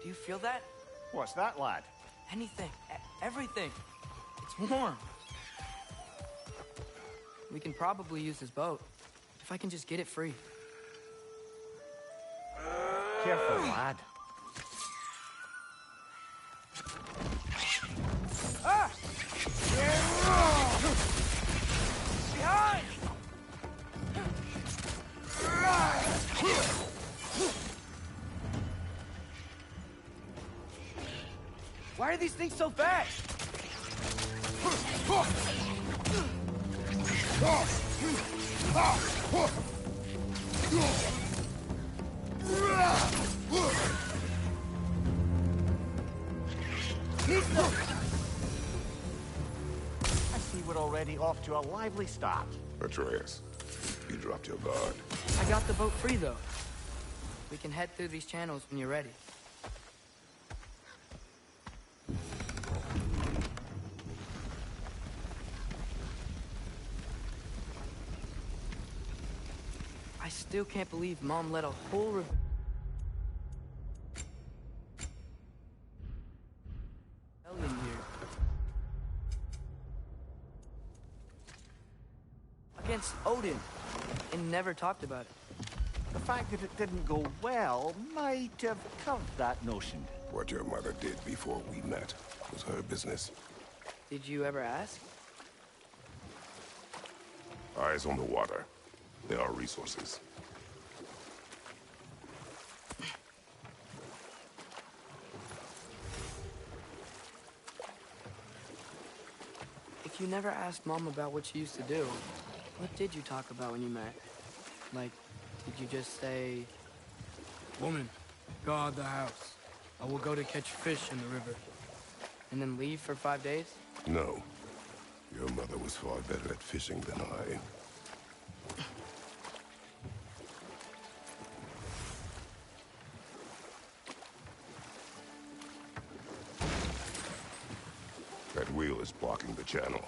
Do you feel that? What's that, lad? Anything. Everything. It's warm. We can probably use this boat. If I can just get it free. Careful, lad. Ah! Behind! Why are these things so fast? I see we're already off to a lively start. Atreus, you dropped your guard. I got the boat free, though. We can head through these channels when you're ready. I still can't believe Mom let a whole rebellion here. Against Odin, and never talked about it. The fact that it didn't go well might have covered that notion. What your mother did before we met was her business. Did you ever ask? Eyes on the water. There are resources. If you never asked Mom about what she used to do, what did you talk about when you met? Like, did you just say, "Woman, guard the house. I will go to catch fish in the river," and then leave for 5 days? No. Your mother was far better at fishing than I. That wheel is blocking the channel.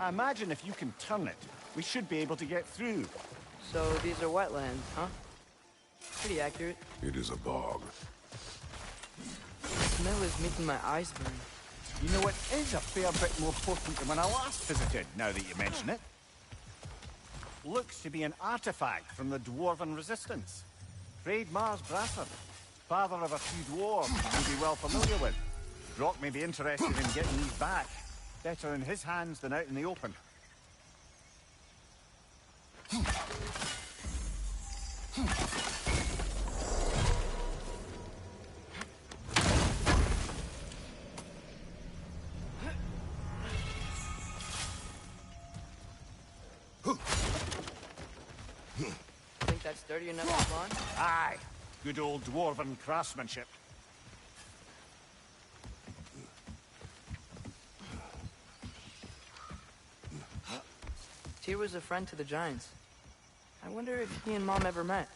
I imagine if you can turn it, we should be able to get through. So these are wetlands, huh? Pretty accurate. It is a bog. The smell is making my eyes burn. You know, it is a fair bit more potent than when I last visited, now that you mention it. Looks to be an artifact from the Dwarven Resistance. Mars Bradford, father of a few dwarves you'll be well familiar with. Brock may be interested in getting these back. Better in his hands than out in the open. Think that's sturdy enough to spawn? Aye, good old Dwarven craftsmanship. Tyr was a friend to the Giants. I wonder if he and Mom ever met.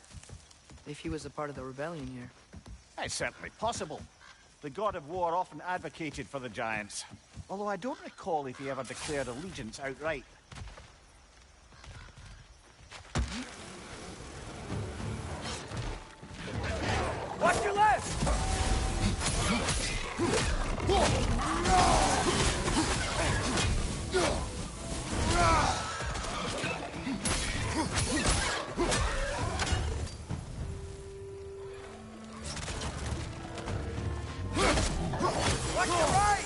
If he was a part of the rebellion here. It's certainly possible. The god of war often advocated for the Giants. Although I don't recall if he ever declared allegiance outright. Watch your left! Watch your right!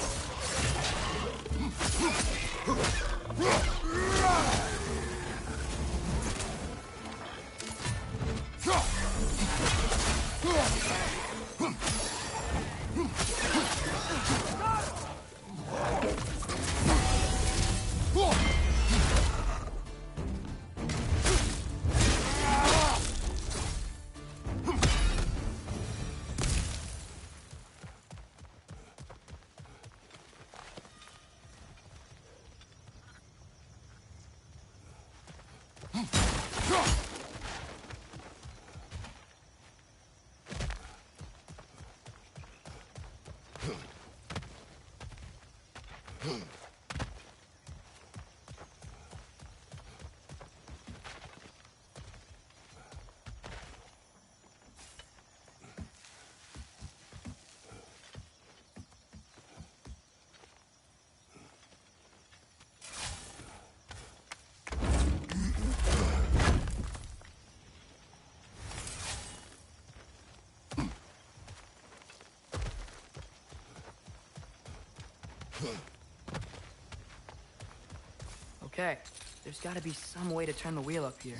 Okay, there's gotta be some way to turn the wheel up here.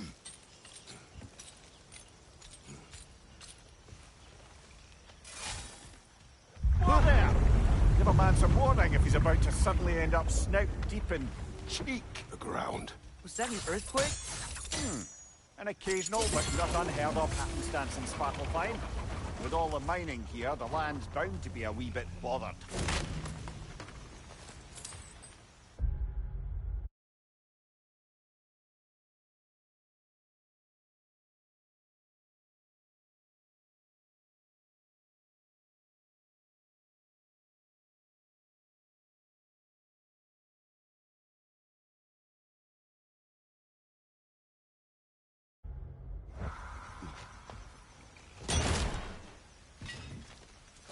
Who there? Give a man some warning if he's about to suddenly end up snout deep in cheek. The ground. Was that an earthquake? An occasional but not unheard of happenstance in Sparta time. With all the mining here, the land's bound to be a wee bit bothered.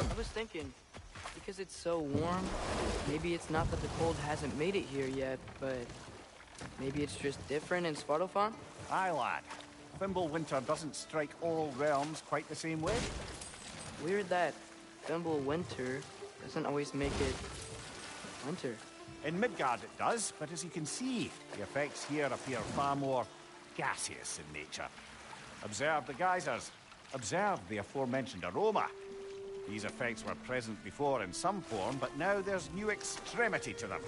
I was thinking, because it's so warm, maybe it's not that the cold hasn't made it here yet, but maybe it's just different in Svartalfheim? Aye, lad. Thimble winter doesn't strike all realms quite the same way. Weird that Thimble winter doesn't always make it winter. In Midgard it does, but as you can see, the effects here appear far more gaseous in nature. Observe the geysers. Observe the aforementioned aroma. These effects were present before in some form, but now there's new extremity to them.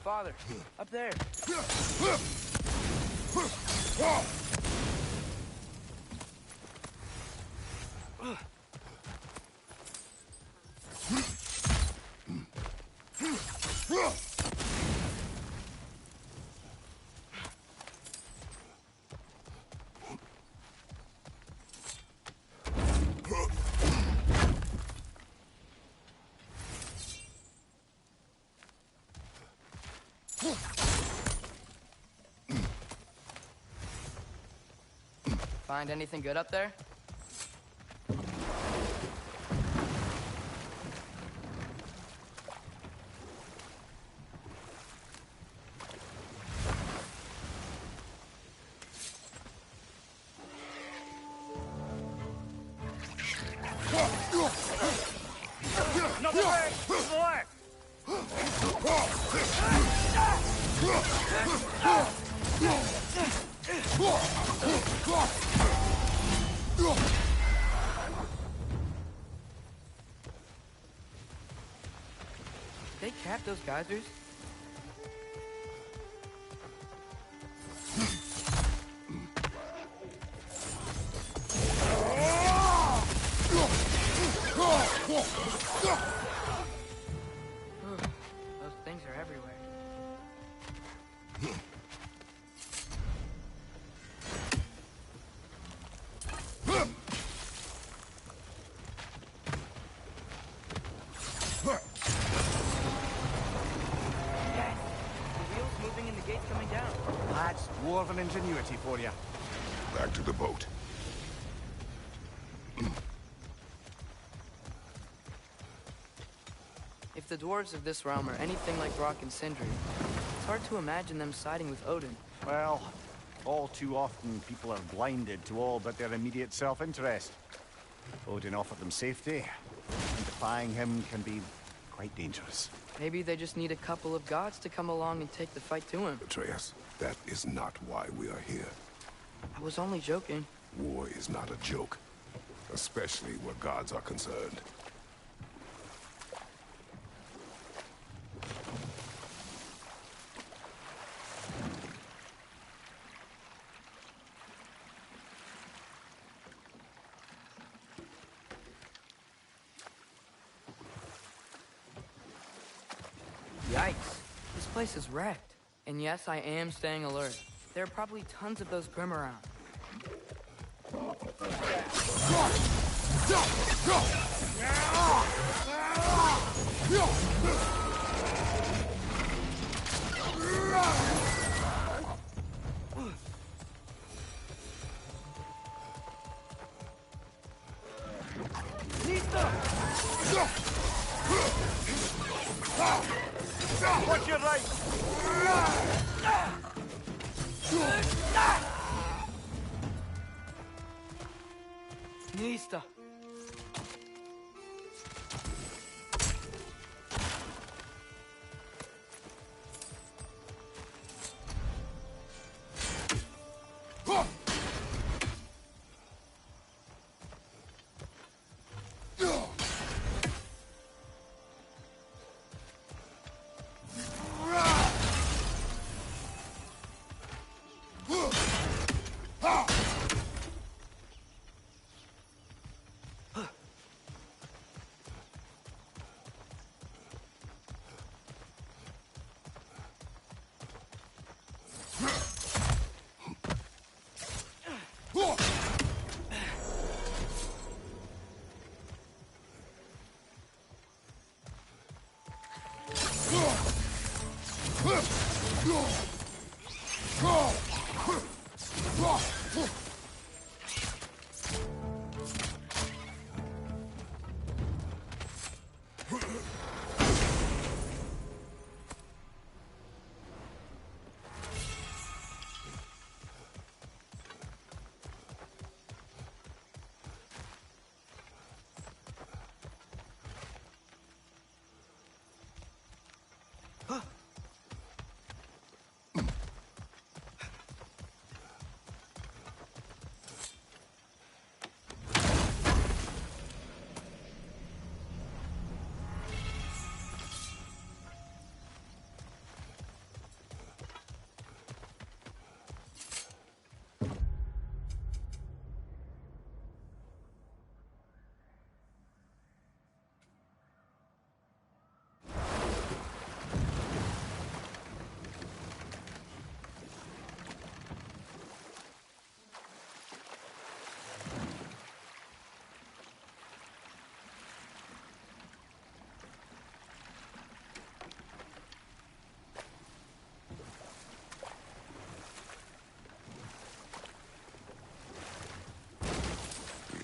Father, up there. Find anything good up there? Another way! To the left! They cap those geysers? Those things are everywhere. That's dwarven ingenuity for you. Back to the boat. If the dwarves of this realm are anything like Rock and Sindri, it's hard to imagine them siding with Odin. Well, all too often people are blinded to all but their immediate self-interest. Odin offered them safety, and defying him can be quite dangerous. Maybe they just need a couple of gods to come along and take the fight to him. Atreus, that is not why we are here. I was only joking. War is not a joke, especially where gods are concerned. Yikes. This place is wrecked. And yes, I am staying alert. There are probably tons of those Grim around. Watch your right! Nista.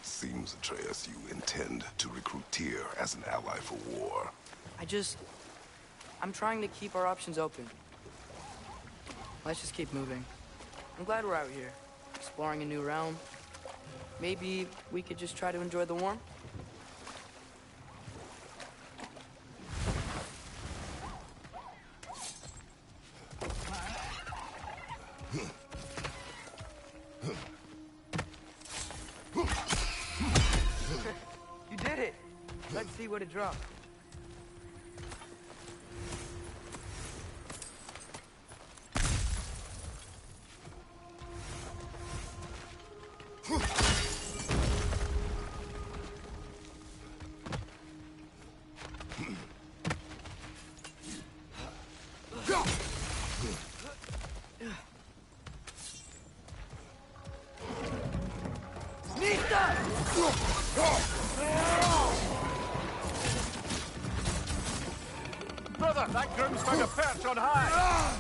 Seems, Atreus, you intend to recruit Tyr as an ally for war. I'm trying to keep our options open. Let's just keep moving. I'm glad we're out here, exploring a new realm. Maybe we could just try to enjoy the warmth? You did it! Let's see what it dropped. Brother, that groom's found a perch on high!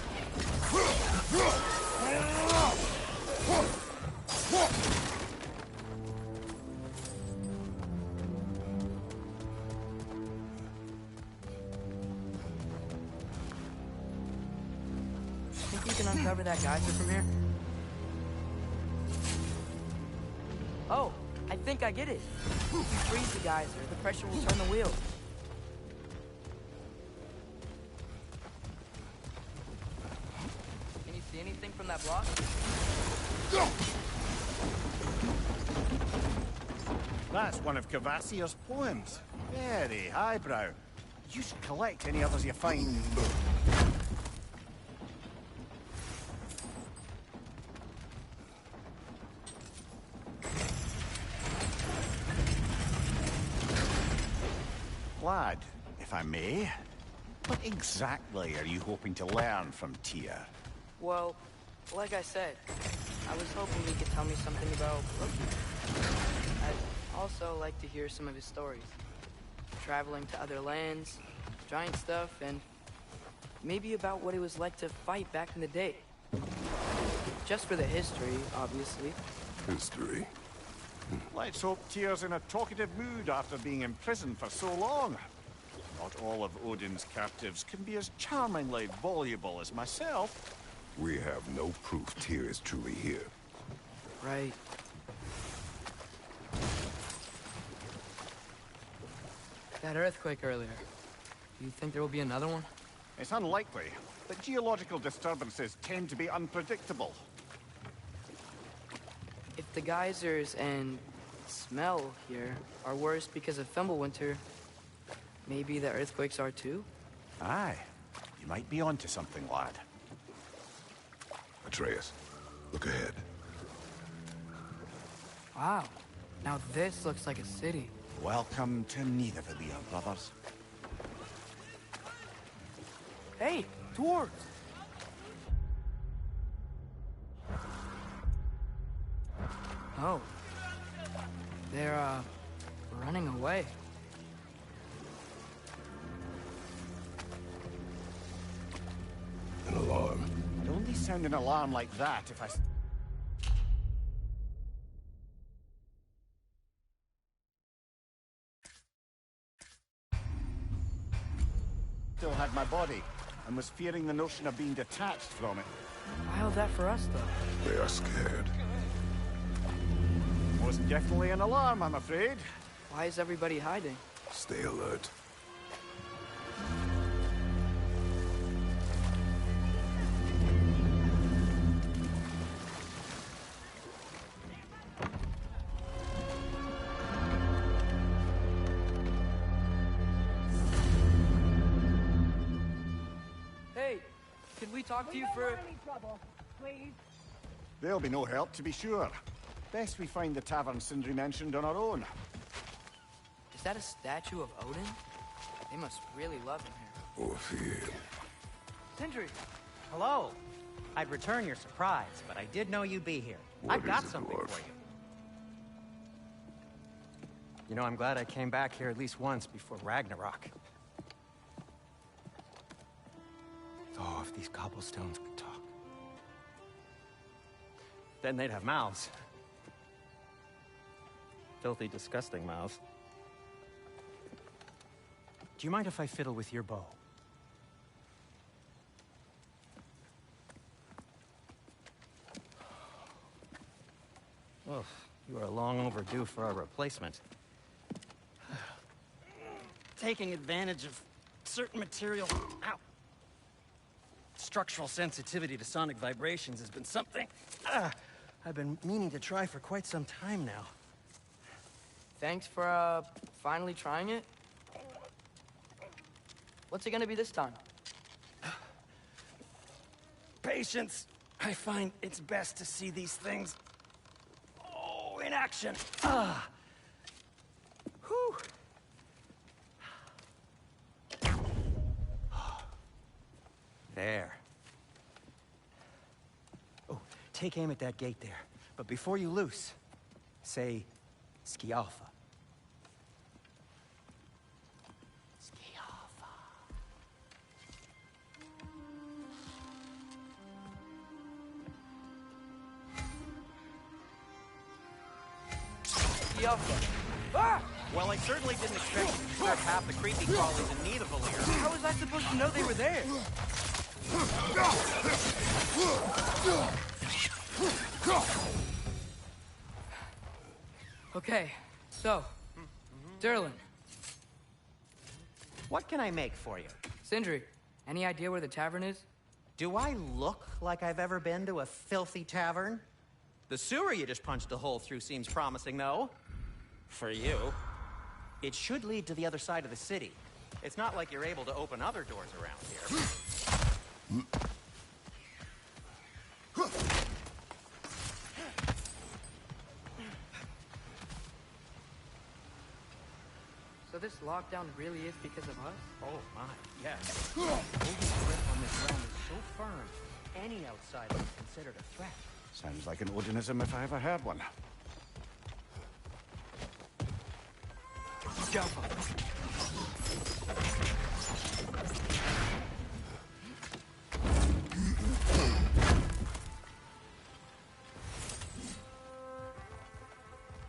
Think we can uncover that geyser from here? Oh, I think I get it. If you freeze the geyser, the pressure will turn the wheel. Can you see anything from that block? That's one of Cavassier's poems. Very highbrow. You should collect any others you find. Lad, if I may. What exactly are you hoping to learn from Tyr? Well, like I said, I was hoping he could tell me something about Loki. I'd also like to hear some of his stories. Traveling to other lands, giant stuff, and maybe about what it was like to fight back in the day. Just for the history, obviously. History. Let's hope Tyr's in a talkative mood after being imprisoned for so long. Not all of Odin's captives can be as charmingly voluble as myself. We have no proof Tyr is truly here. Right. That earthquake earlier. Do you think there will be another one? It's unlikely, but geological disturbances tend to be unpredictable. If the geysers and smell here are worse because of Fimbulwinter, maybe the earthquakes are too? Aye. You might be onto something, lad. Atreus, look ahead. Wow. Now this looks like a city. Welcome to Nidavellir, brothers. Hey, dwarves! Oh. They're, running away. An alarm. It'd only sound an alarm like that if I... still had my body, and was fearing the notion of being detached from it. Why all that for us, though? They are scared. Was definitely an alarm, I'm afraid. Why is everybody hiding? Stay alert. Hey, could we talk to you for... Any trouble, please. There'll be no help, to be sure. Best we find the tavern Sindri mentioned on our own. Is that a statue of Odin? They must really love him here. Or fear. Sindri! Hello. I'd return your surprise, but I did know you'd be here. What I've got is it, something dwarf? for you. You know, I'm glad I came back here at least once before Ragnarok. Oh, if these cobblestones could talk. Then they'd have mouths. Filthy, disgusting mouths. Do you mind if I fiddle with your bow? Oh, you are long overdue for a replacement. Taking advantage of certain material... Ow! Structural sensitivity to sonic vibrations has been something I've been meaning to try for quite some time now. Thanks for, finally trying it. What's it gonna be this time? Patience. I find it's best to see these things... in action. Whew. There. Oh, take aim at that gate there. But before you loose, say, Skialfa. Skialfa. Skialfa. Ah! Well, I certainly didn't expect you to disturb half the creepy crawlers in Nidavellir. How was I supposed to know they were there? Okay, so, Durlin, What can I make for you? Sindri, any idea where the tavern is? Do I look like I've ever been to a filthy tavern? The sewer you just punched a hole through seems promising, though. For you. It should lead to the other side of the city. It's not like you're able to open other doors around here. So this lockdown really is because of us? Oh my, yes. Odin's grip on this realm is so firm, any outsider is considered a threat. Sounds like an Odinism if I ever heard one.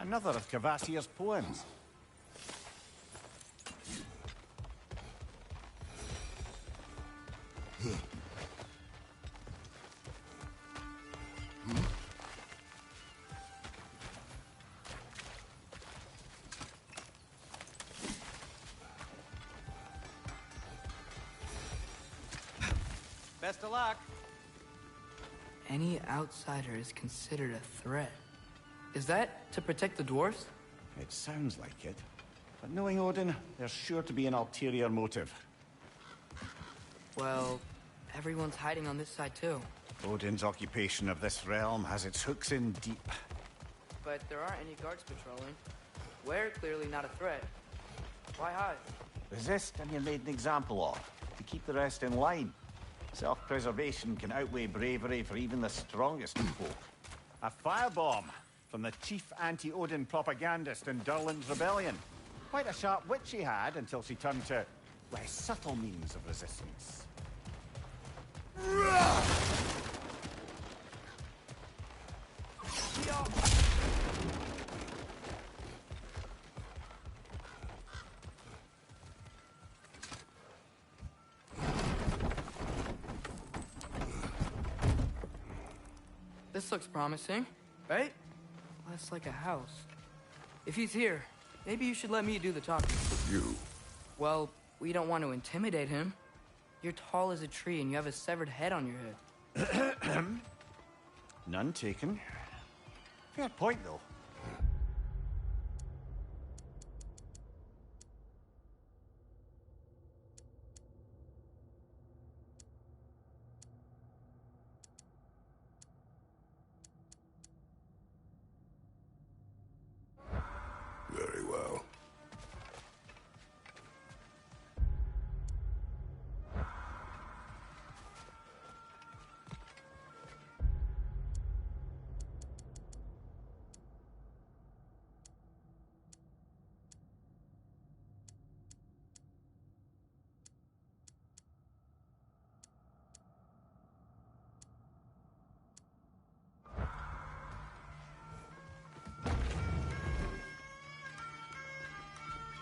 Another of Kvasir's poems. Best of luck. Any outsider is considered a threat. Is that to protect the dwarves? It sounds like it. But knowing Odin, there's sure to be an ulterior motive. Well, everyone's hiding on this side too. Odin's occupation of this realm has its hooks in deep. But there aren't any guards patrolling. We're clearly not a threat. Why hide? Resist and you're made an example of, to keep the rest in line. Self-preservation can outweigh bravery for even the strongest of folk. A firebomb from the chief anti-Odin propagandist in Durlin's rebellion. Quite a sharp wit she had until she turned to less subtle means of resistance. This looks promising, right? Less like a house. If he's here, maybe you should let me do the talking. You. Well, we don't want to intimidate him. You're tall as a tree and you have a severed head on your head. None taken. Fair point, though. Very well.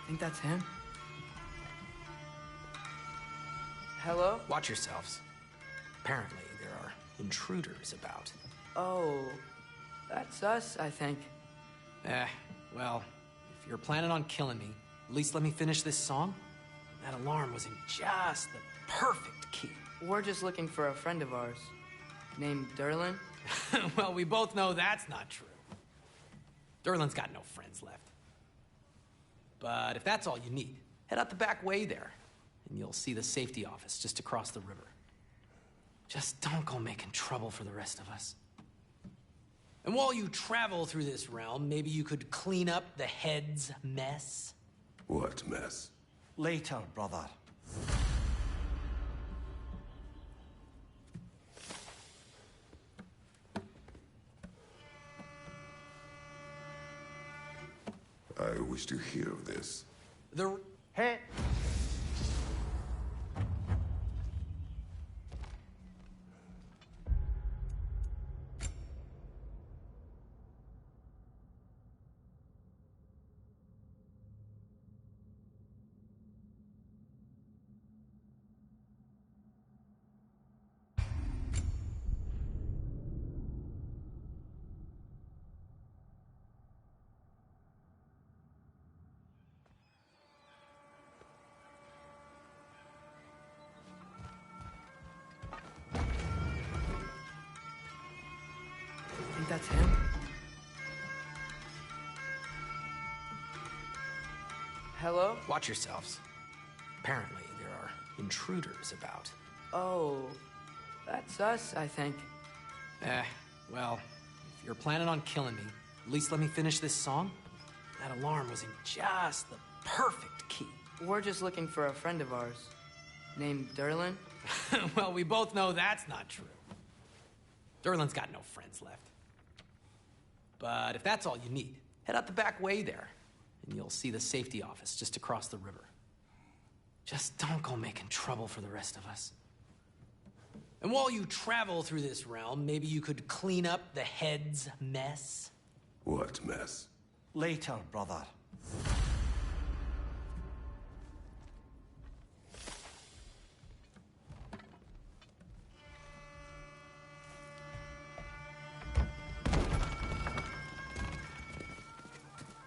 Think that's him? Hello? Watch yourselves. Apparently, there are intruders about. Oh, that's us, I think. Well, if you're planning on killing me, at least let me finish this song. That alarm was in just the perfect key. We're just looking for a friend of ours, named Durlin. Well, we both know that's not true. Durlin's got no friends left. But if that's all you need, head out the back way there, and you'll see the safety office just across the river. Just don't go making trouble for the rest of us. And while you travel through this realm, maybe you could clean up the head's mess? What mess? Later, brother. I wish to hear of this. Hey! Think that's him? Hello? Watch yourselves. Apparently, there are intruders about. Oh, that's us, I think. Well, if you're planning on killing me, at least let me finish this song. That alarm was in just the perfect key. We're just looking for a friend of ours named Durlin. Well, we both know that's not true. Durlin's got no friends left. But if that's all you need, head out the back way there, and you'll see the safety office just across the river. Just don't go making trouble for the rest of us. And while you travel through this realm, maybe you could clean up the head's mess? What mess? Later, brother.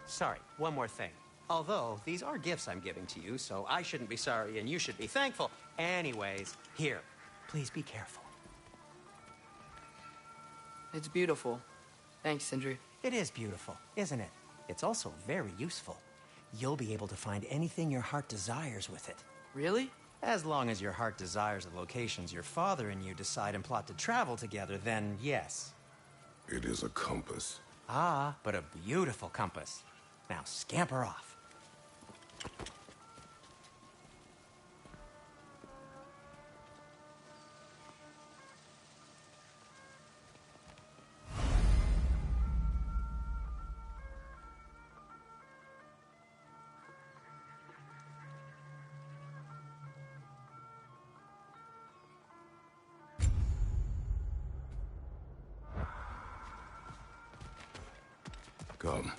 Sorry, one more thing. Although, these are gifts I'm giving to you, so I shouldn't be sorry and you should be thankful. Anyways, here, please be careful. It's beautiful. Thanks, Sindri. It is beautiful, isn't it? It's also very useful. You'll be able to find anything your heart desires with it. Really? As long as your heart desires the locations your father and you decide and plot to travel together, then yes. It is a compass. Ah, but a beautiful compass. Now scamper off. Come.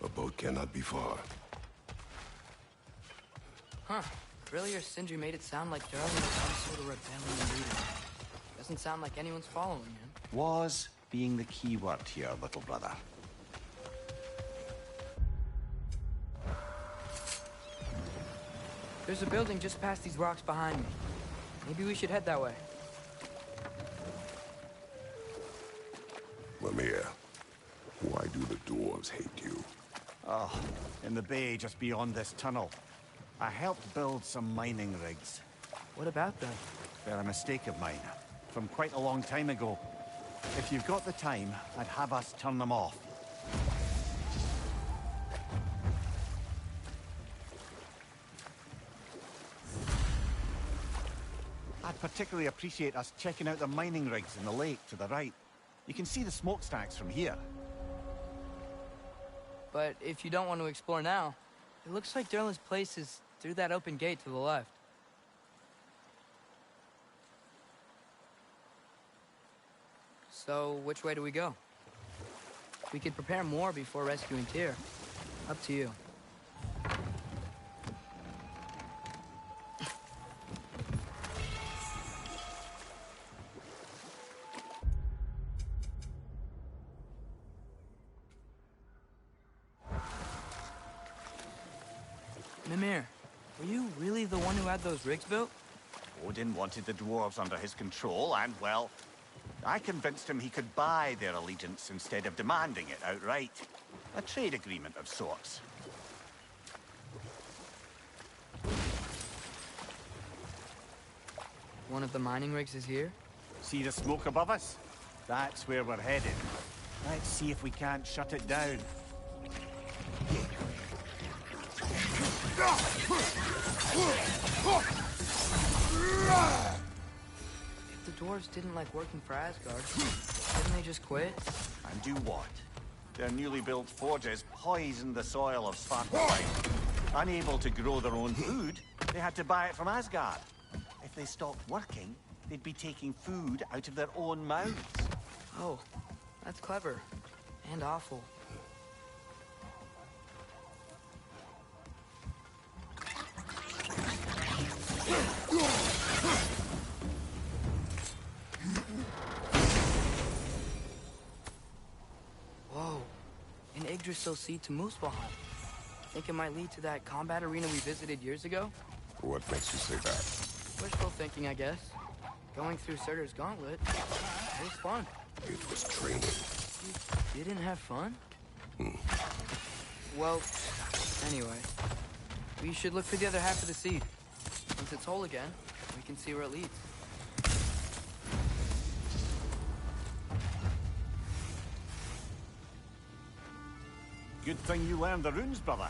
A boat cannot be far. Huh. Earlier, Sindri made it sound like Durlin was some sort of rebellion leader. Doesn't sound like anyone's following him. Was being the key word here, little brother. There's a building just past these rocks behind me. Maybe we should head that way. Mimir, why do the dwarves hate you? Oh, in the bay just beyond this tunnel. I helped build some mining rigs. What about them? They're a mistake of mine, from quite a long time ago. If you've got the time, I'd have us turn them off. I'd particularly appreciate us checking out the mining rigs in the lake to the right. You can see the smokestacks from here. But if you don't want to explore now, it looks like Durlin's place is through that open gate to the left. So, which way do we go? We could prepare more before rescuing Tyr. Up to you. Mimir, were you really the one who had those rigs built? Odin wanted the dwarves under his control, and, well, I convinced him he could buy their allegiance instead of demanding it outright. A trade agreement of sorts. One of the mining rigs is here? See the smoke above us? That's where we're headed. Let's see if we can't shut it down. If the dwarves didn't like working for Asgard, didn't they just quit? And do what? Their newly built forges poisoned the soil of Sparta. Unable to grow their own food, they had to buy it from Asgard. If they stopped working, they'd be taking food out of their own mouths. Oh, that's clever. And awful. Whoa. An Yggdrasil seed to Muspelheim. Think it might lead to that combat arena we visited years ago? What makes you say that? Wishful thinking, I guess. Going through Surtur's gauntlet, it was fun. It was training. You didn't have fun? Well, anyway. We should look for the other half of the seed. Once it's whole again, we can see where it leads. Good thing you learned the runes, brother.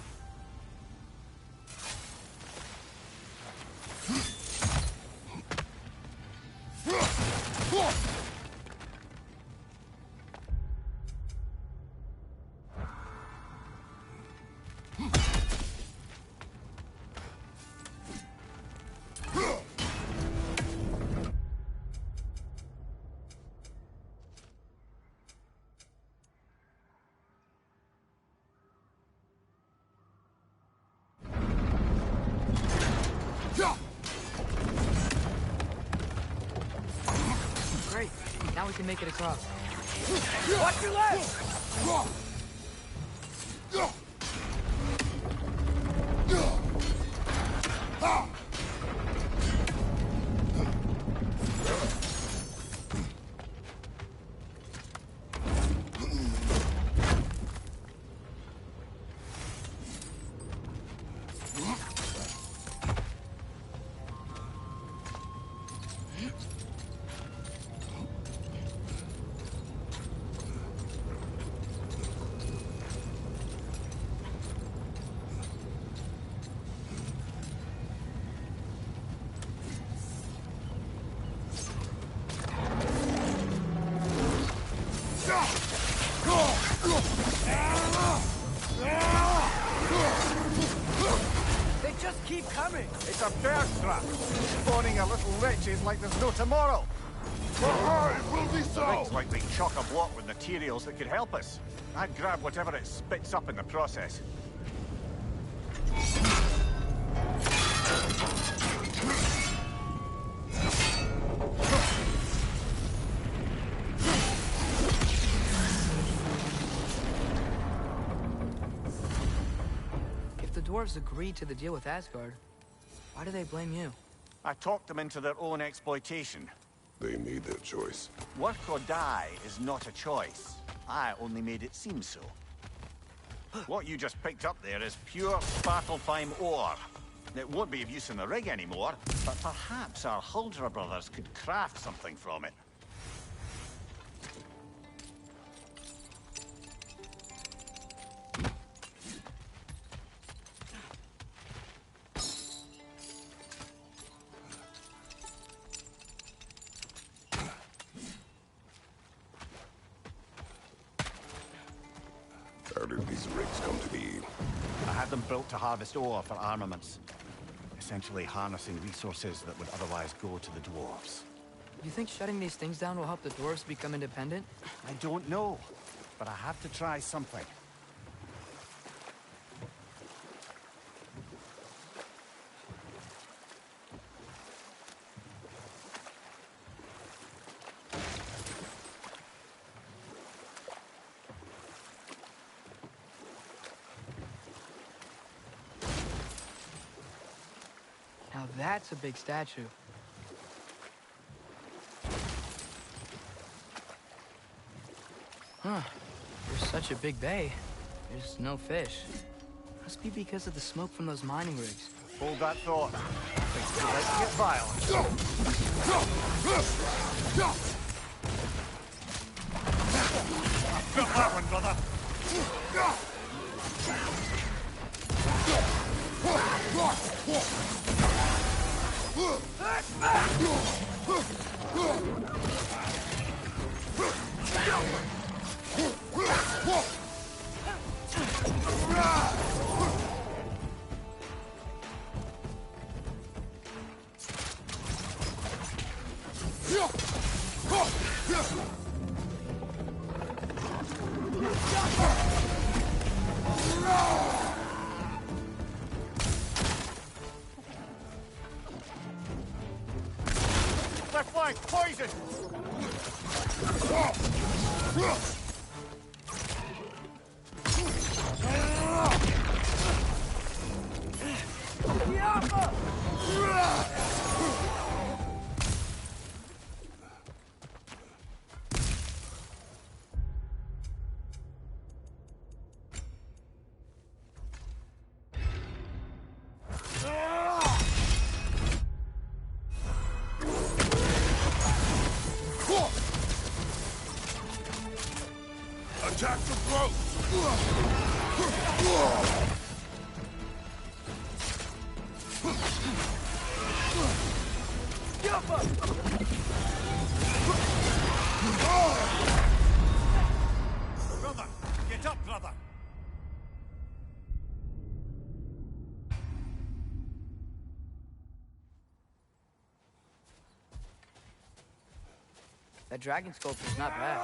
Now we can make it across. Watch your left! They just keep coming! It's a bear trap, spawning a little wretches like there's no tomorrow. It will be so! Things like being chock-a-block with materials that could help us. I'd grab whatever it spits up in the process. If the dwarves agreed to the deal with Asgard, why do they blame you? I talked them into their own exploitation. They made their choice. Work or die is not a choice. I only made it seem so. What you just picked up there is pure Svartalfheim ore. It won't be of use in the rig anymore, but perhaps our Huldra brothers could craft something from it. How did these rigs come to be? I had them built to harvest ore for armaments. Essentially harnessing resources that would otherwise go to the dwarves. You think shutting these things down will help the dwarves become independent? I don't know, but I have to try something. Now that's a big statue. Huh. There's such a big bay. There's no fish. Must be because of the smoke from those mining rigs. Hold that thought. Things are about to get violent. Got that one, brother. They're flying poison! Attack the throat! Brother! Get up, brother! That dragon sculpture's not bad.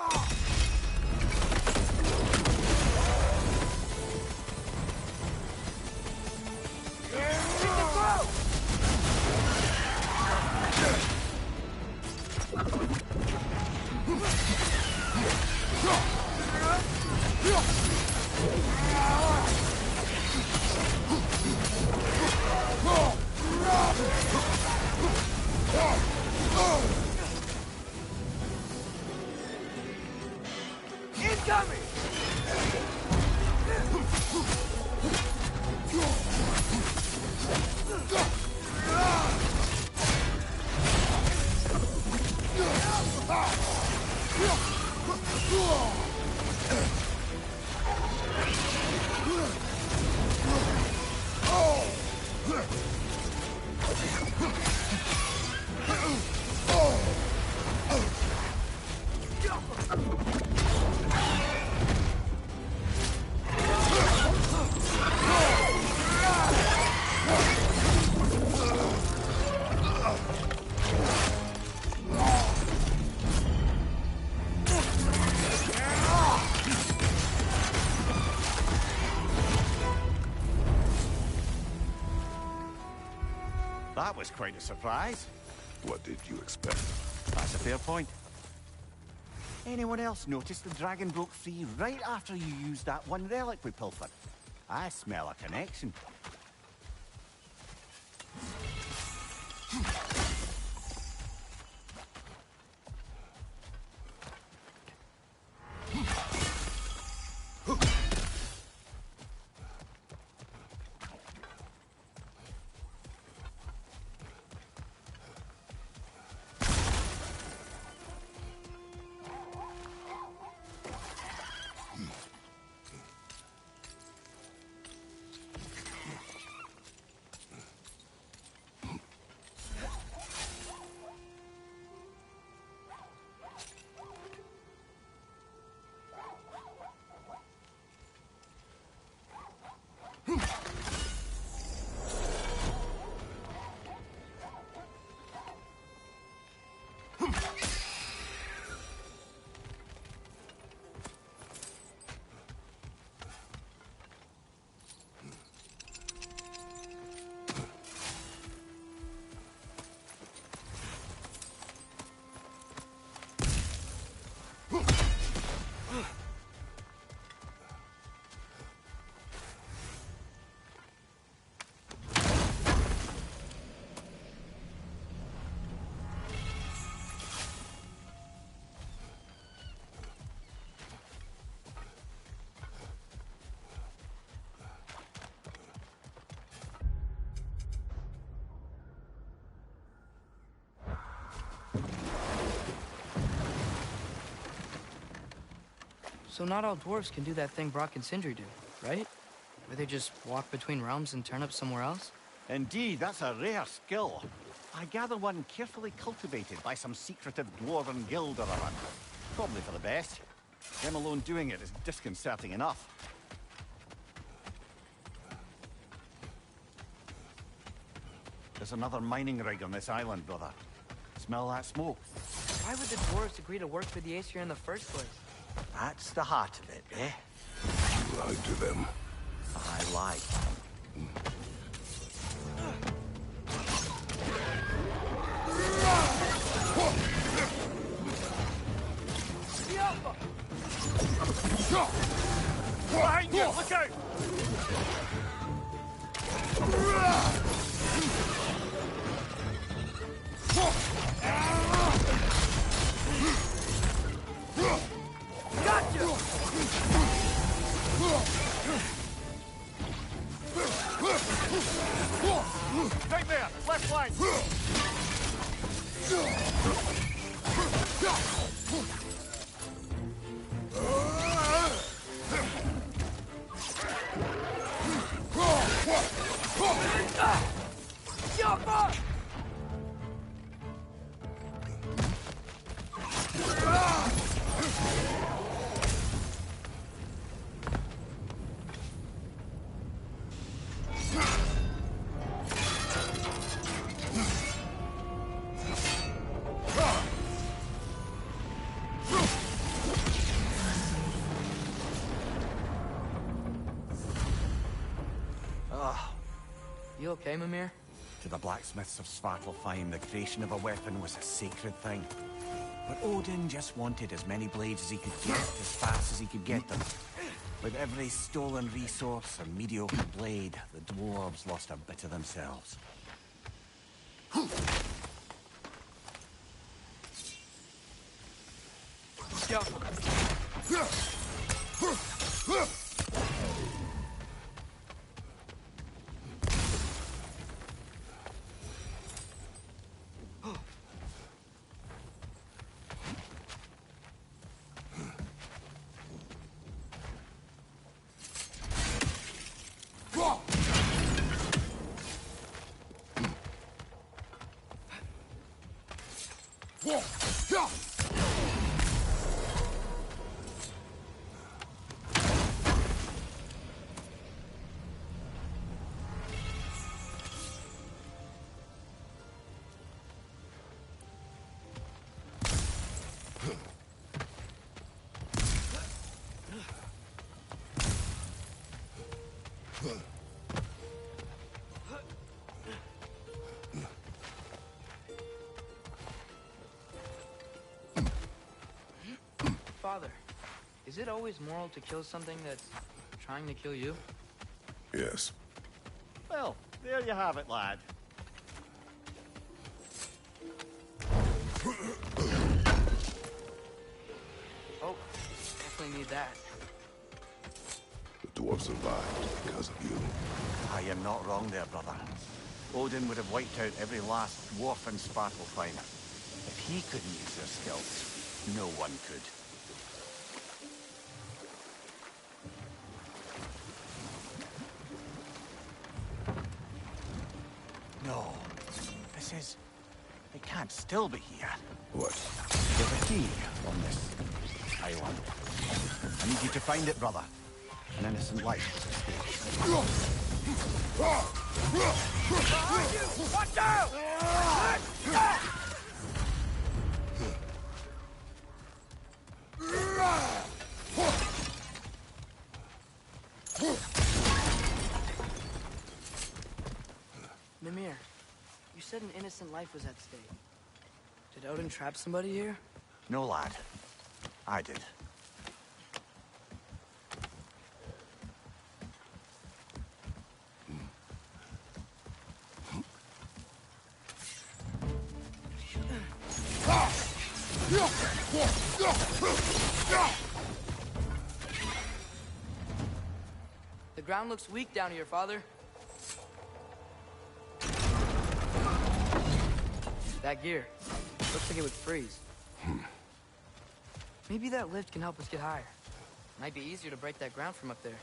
That was quite a surprise. What did you expect? That's a fair point. Anyone else notice the dragon broke free right after you used that one relic we pilfered? I smell a connection. So not all dwarves can do that thing Brock and Sindri do, right? Where they just walk between realms and turn up somewhere else? Indeed, that's a rare skill. I gather one carefully cultivated by some secretive dwarven guild or other. Probably for the best. Them alone doing it is disconcerting enough. There's another mining rig on this island, brother. Smell that smoke? Why would the dwarves agree to work for the Aesir in the first place? That's the heart of it, eh? You lied to them. I lied. Behind you! Look out! Gotcha! Right there! Left flank! You okay, Mimir? To the blacksmiths of Svartalfheim, the creation of a weapon was a sacred thing. But Odin just wanted as many blades as he could get, as fast as he could get them. With every stolen resource and mediocre blade, the dwarves lost a bit of themselves. Father, is it always moral to kill something that's trying to kill you? Yes. Well, there you have it, lad. Oh, definitely need that. The dwarf survived because of you. Ah, you're not wrong there, brother. Odin would have wiped out every last dwarf in Svartalfheim. If he couldn't use their skills, no one could. No. This is... It can't still be here. What? There's a key on this island. I need you to find it, brother. An innocent life is at stake. Watch out! Mimir, you said an innocent life was at stake. Did Odin trap somebody here? No, lad. I did. The ground looks weak down here, Father. That gear. Looks like it would freeze. Maybe that lift can help us get higher. Might be easier to break that ground from up there.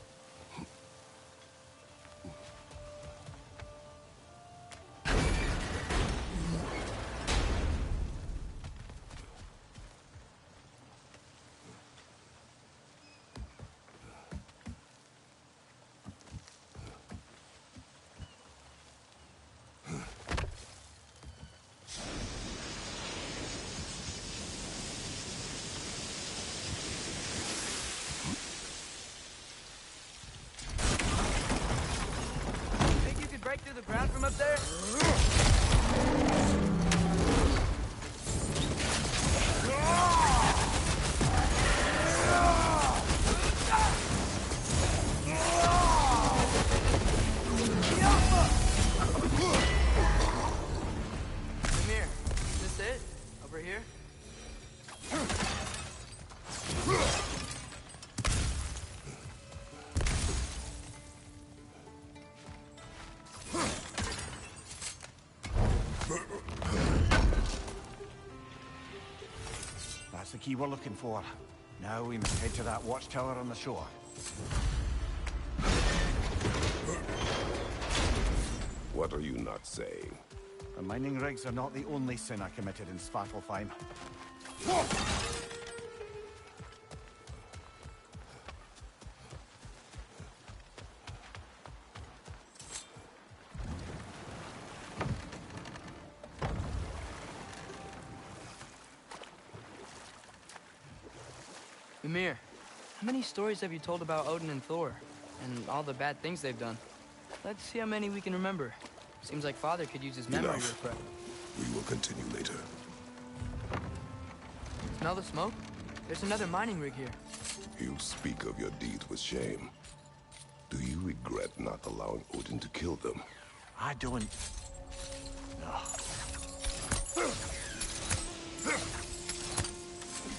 Break through the ground from up there? Mimir, is this it? Over here? That's the key we're looking for. Now we must head to that watchtower on the shore. What are you not saying? The mining rigs are not the only sin I committed in Svartalfheim. Mimir, how many stories have you told about Odin and Thor? And all the bad things they've done? Let's see how many we can remember. Seems like Father could use his memory to Enough. refresh. We will continue later. Smell the smoke? There's another mining rig here. You speak of your deeds with shame. Do you regret not allowing Odin to kill them? I don't...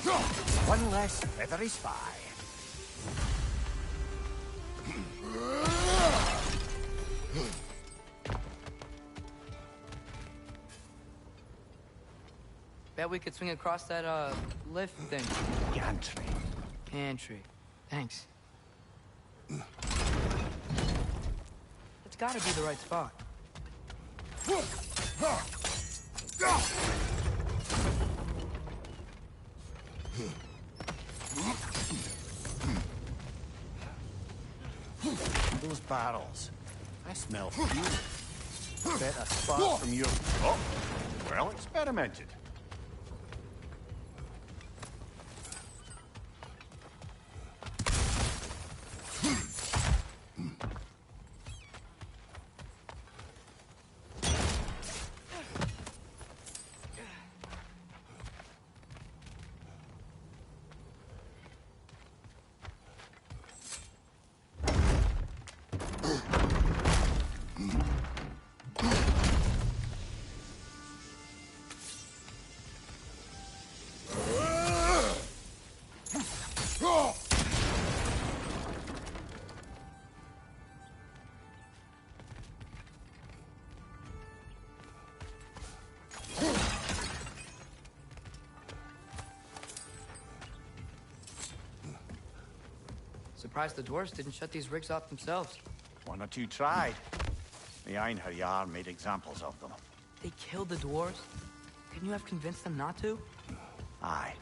No. One less feathery spy. Bet we could swing across that, lift thing. Gantry. Gantry. Thanks. It's gotta be the right spot. Those barrels. I smell fuel. Bet a spark from your... Oh, well experimented. Surprised the dwarves didn't shut these rigs off themselves. One or two tried. The Einherjar made examples of them. They killed the dwarves? Couldn't you have convinced them not to? Aye.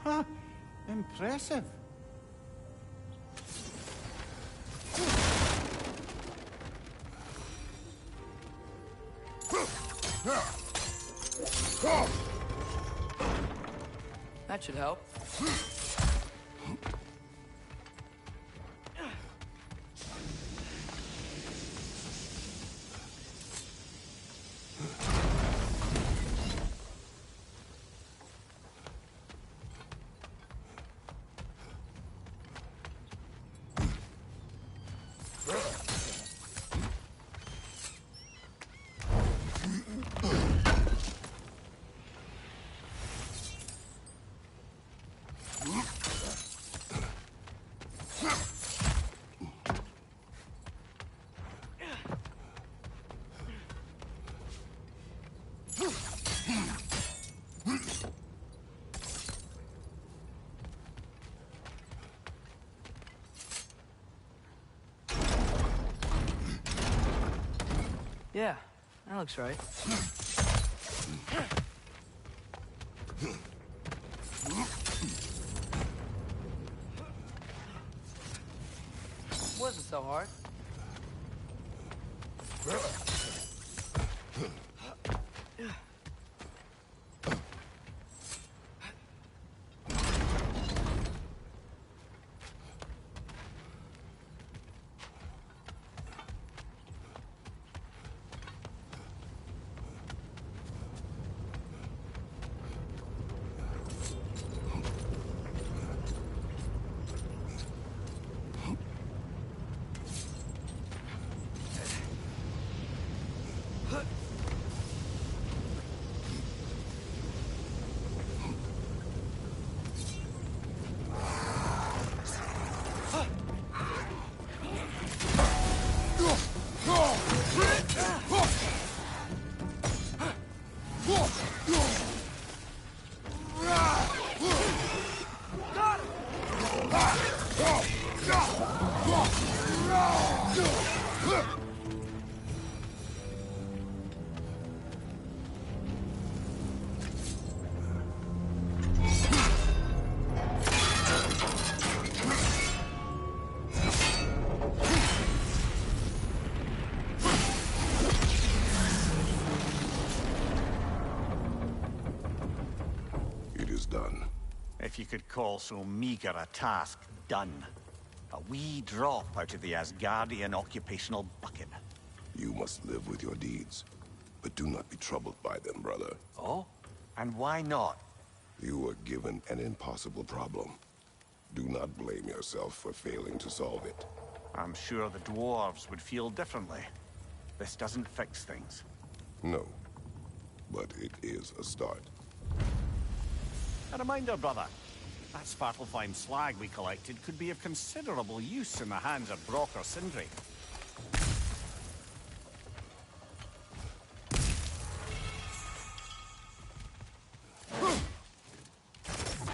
Huh. Impressive. That should help. Yeah, that looks right. Wasn't so hard. Done. If you could call so meager a task done. A wee drop out of the Asgardian occupational bucket. You must live with your deeds, but do not be troubled by them, brother. Oh? And why not? You were given an impossible problem. Do not blame yourself for failing to solve it. I'm sure the dwarves would feel differently. This doesn't fix things. No, but it is a start. A reminder, brother. That Spartalfheim slag we collected could be of considerable use in the hands of Brock or Sindri.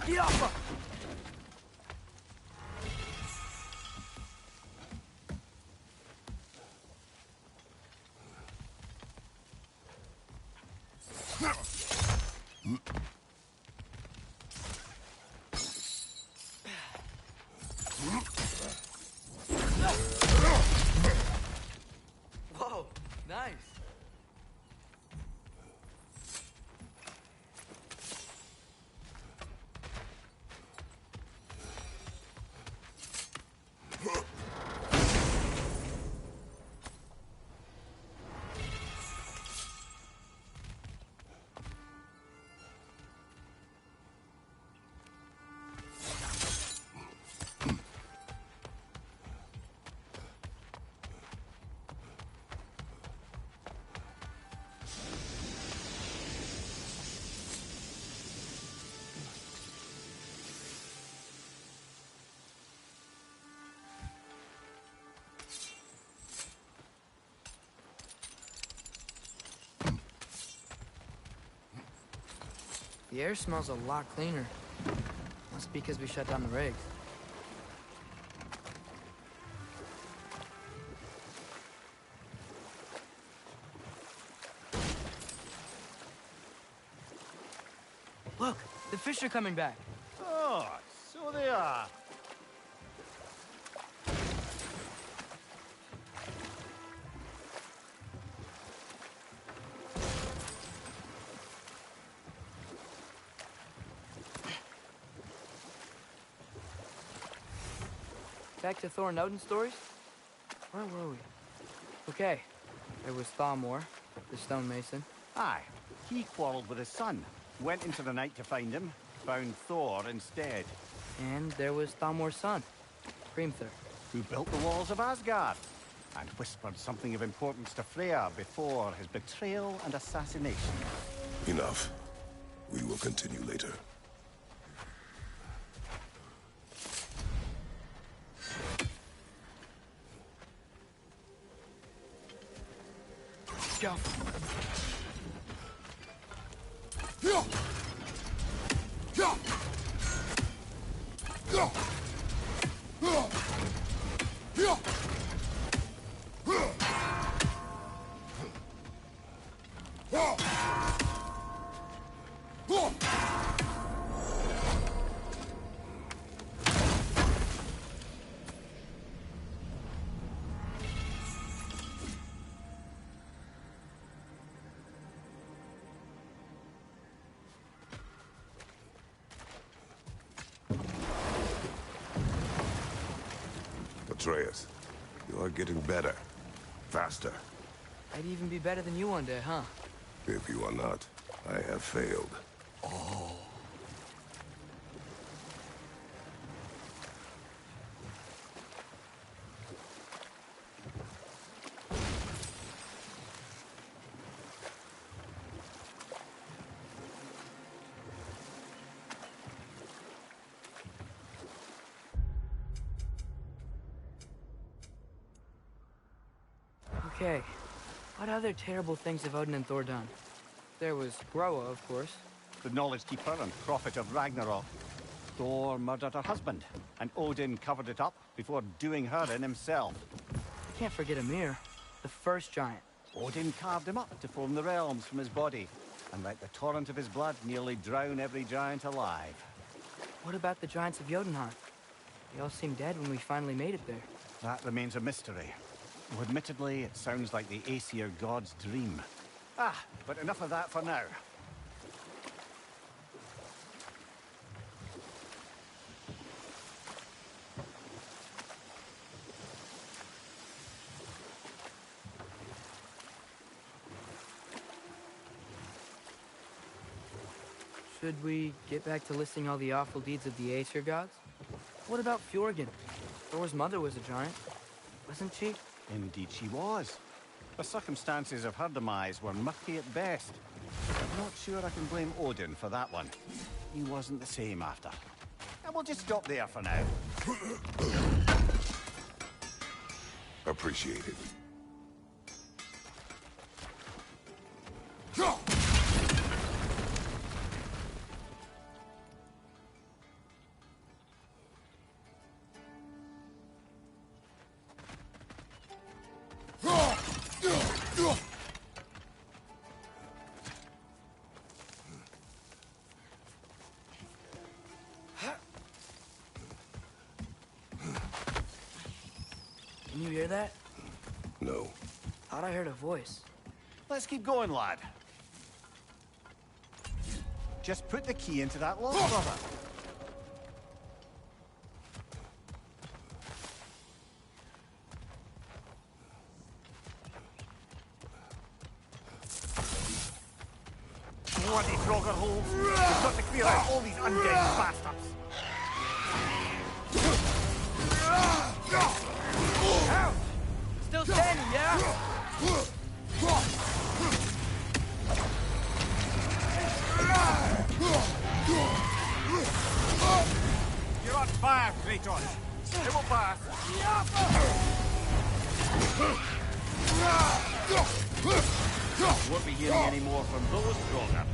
Get off! Whoa, nice. The air smells a lot cleaner. Must be because we shut down the rigs. Look, the fish are coming back. Oh, so they are. Back to Thor and Odin stories? Where were we? Okay, there was Thalmor, the stonemason. Aye, he quarreled with his son. Went into the night to find him, found Thor instead. And there was Thalmor's son, Hrimthur. Who built the walls of Asgard and whispered something of importance to Freya before his betrayal and assassination. Enough. We will continue later. Go. Atreus, you are getting better. Faster. I'd even be better than you one day, huh? If you are not, I have failed. Okay, what other terrible things have Odin and Thor done? There was Groa, of course. The knowledge keeper and prophet of Ragnarok. Thor murdered her husband, and Odin covered it up before doing her in himself. Can't forget Ymir, the first giant. Odin carved him up to form the realms from his body, and let the torrent of his blood nearly drown every giant alive. What about the giants of Jotunheim? They all seemed dead when we finally made it there. That remains a mystery. Though admittedly, it sounds like the Aesir god's dream. But enough of that for now. Should we get back to listing all the awful deeds of the Aesir gods? What about Fjorgyn? Thor's mother was a giant, wasn't she? Indeed she was. The circumstances of her demise were murky at best. I'm not sure I can blame Odin for that one. He wasn't the same after. And we'll just stop there for now. A Appreciate it. Can you hear that? No. Thought I heard a voice. Let's keep going, lad. Just put the key into that lock, brother. Bloody Frogger holes. We've got to clear out all these undead bastards. Still standing, yeah? You're on fire, Kratos. It will pass. Won't be hearing any more from those Frogger.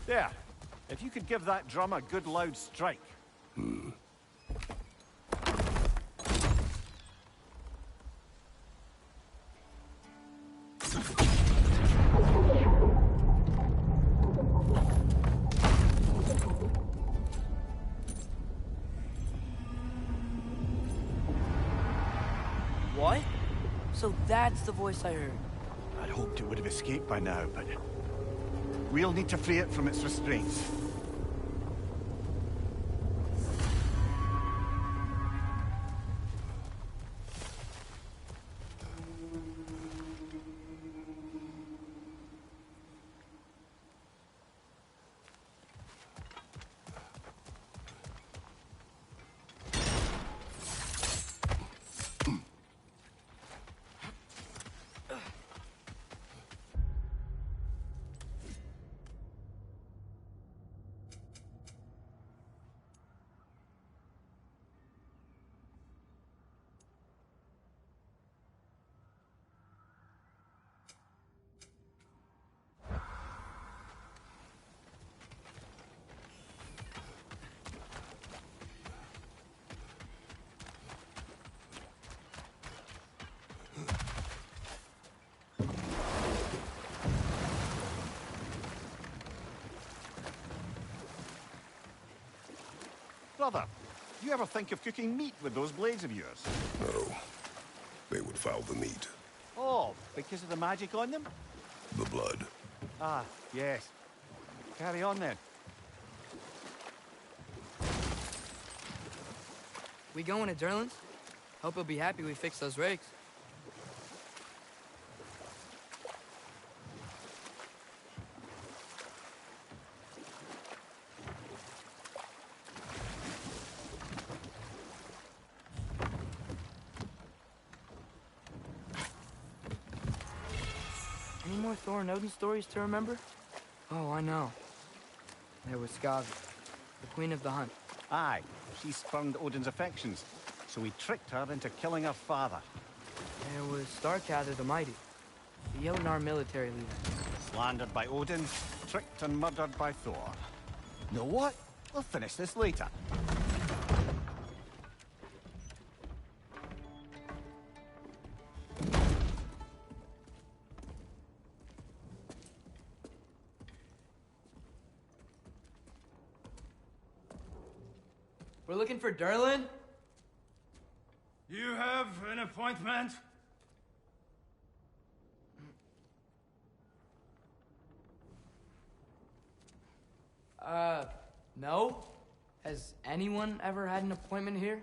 There. If you could give that drum a good loud strike. What? So that's the voice I heard. I'd hoped it would have escaped by now, but We'll need to free it from its restraints. Brother, do you ever think of cooking meat with those blades of yours? No. They would foul the meat. Oh, because of the magic on them? The blood. Ah, yes. Carry on then. We going to Durlin's? Hope he'll be happy we fixed those rakes. Any more Thor and Odin stories to remember? Oh, I know. There was Skavi, the queen of the hunt. Aye, she spurned Odin's affections, so he tricked her into killing her father. There was Starkather the Mighty, the Jotnar military leader. Slandered by Odin, tricked and murdered by Thor. Know what? We'll finish this later. We're looking for Durlin? You have an appointment? No. Has anyone ever had an appointment here?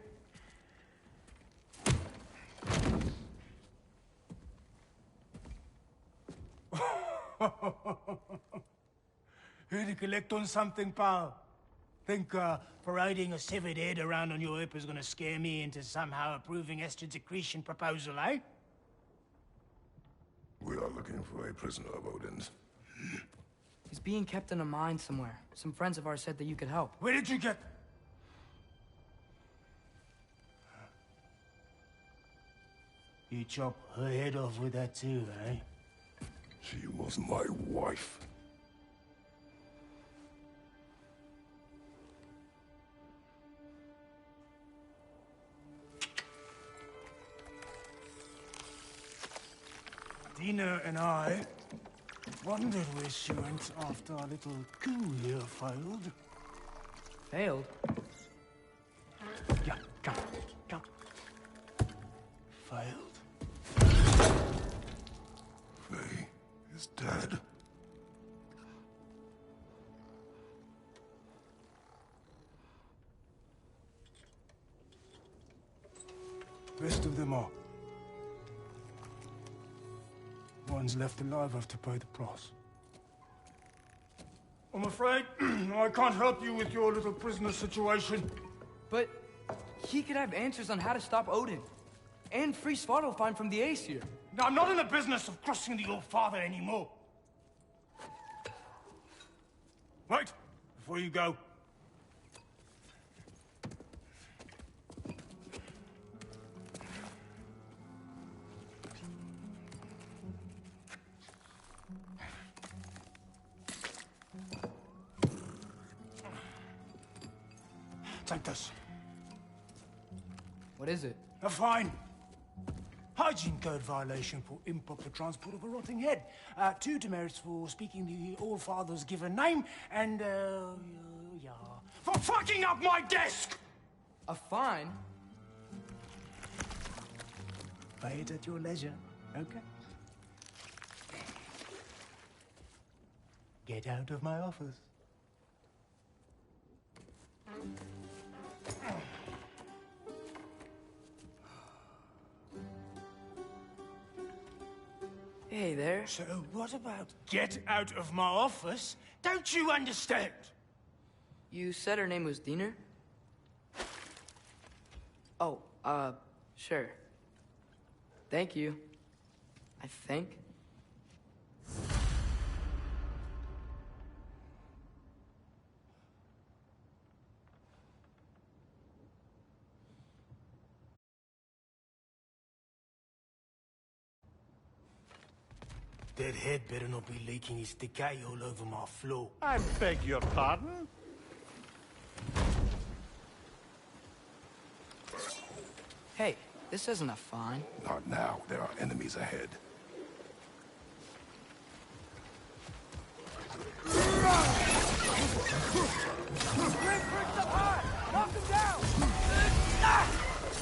Here to collect on something, pal? Think, parading a severed head around on your hip is gonna scare me into somehow approving Esther's accretion proposal, eh? We are looking for a prisoner of Odin's. He's being kept in a mine somewhere. Some friends of ours said that you could help. Where did you get... You chop her head off with that too, eh? She was my wife. Dina and I wondered where she went after our little coup here failed. Failed? Yeah, come. Failed. Faye is dead. Rest of them are. Ones left alive have to pay the price. I'm afraid I can't help you with your little prisoner situation. But he could have answers on how to stop Odin. And free Svartalfheim from the Aesir. Now, I'm not in the business of crossing the old father anymore. Wait, before you go. Take this. What is it? A fine. Hygiene code violation for improper transport of a rotting head. 2 demerits for speaking the All-Father's given name, and, yeah. For fucking up my desk! A fine? Pay it at your leisure, okay? Get out of my office. Hey there. So what about get out of my office? Don't you understand? You said her name was Diener? Oh, sure. Thank you. I think. That head better not be leaking his decay all over my floor. I beg your pardon? Hey, this isn't a fine. Not now. There are enemies ahead.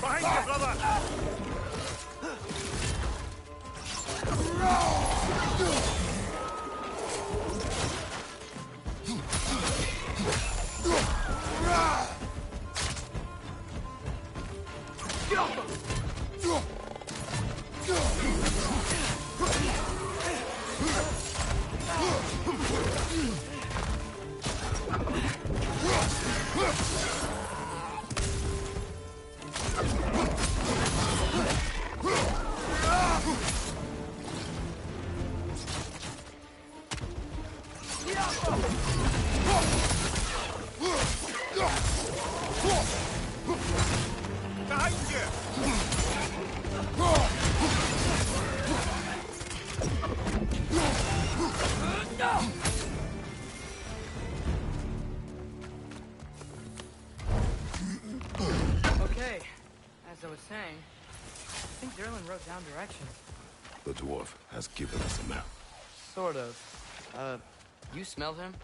Behind you, brother! Behind you! Okay, as I was saying, I think Derlin wrote down directions. The dwarf has given us a map. Sort of. You smell him?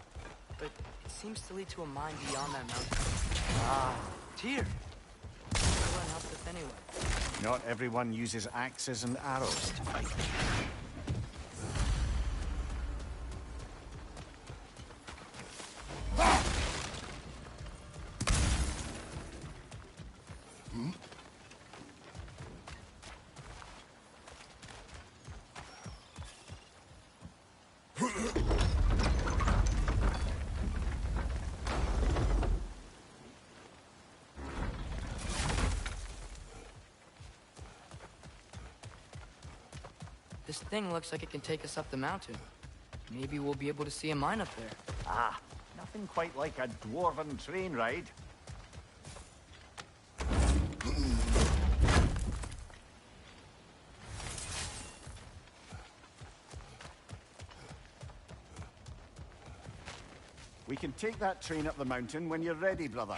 But it seems to lead to a mine beyond that mountain. Ah, Tyr! Derlin helped us anyway. Not everyone uses axes and arrows to fight. This thing looks like it can take us up the mountain. Maybe we'll be able to see a mine up there. Ah, nothing quite like a dwarven train ride. We can take that train up the mountain when you're ready, brother.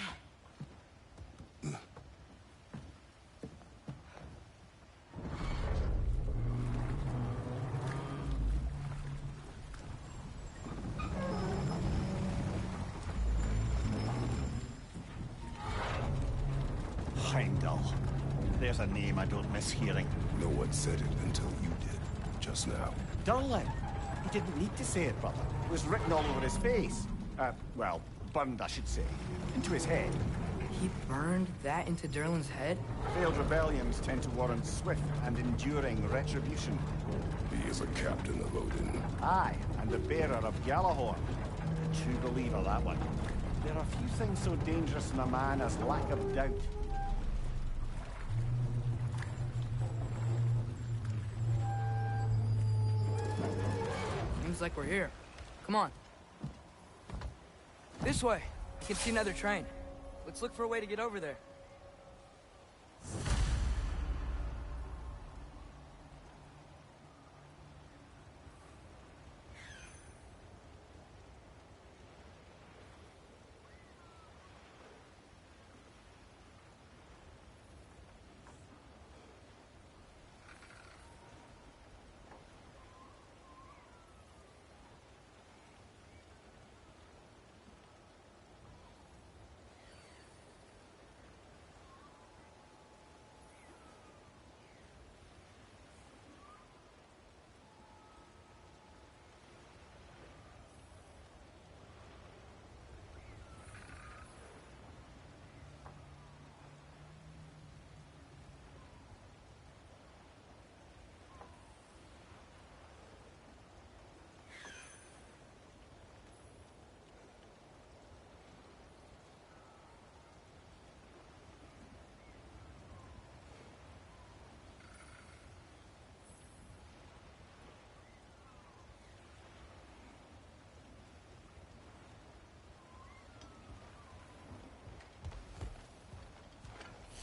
Heimdall. There's a name I don't miss hearing. No one said it until you did, just now. Durlin. He didn't need to say it, brother. It was written all over his face. Well, burned, I should say. Into his head. He burned that into Derlin's head? Failed rebellions tend to warrant swift and enduring retribution. He is a captain of Odin. Aye, and the bearer of Gjallarhorn. A true believer, that one. There are few things so dangerous in a man as lack of doubt. Seems like we're here. Come on. This way. I can see another train. Let's look for a way to get over there.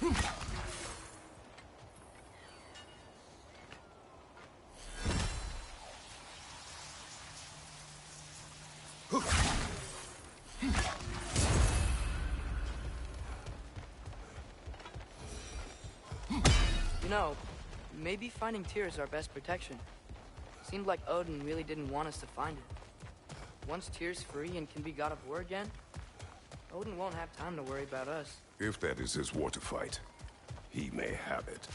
You know, maybe finding Tyr is our best protection. Seemed like Odin really didn't want us to find it. Once Tyr's free and can be god of war again, Odin won't have time to worry about us. If that is his war to fight, he may have it.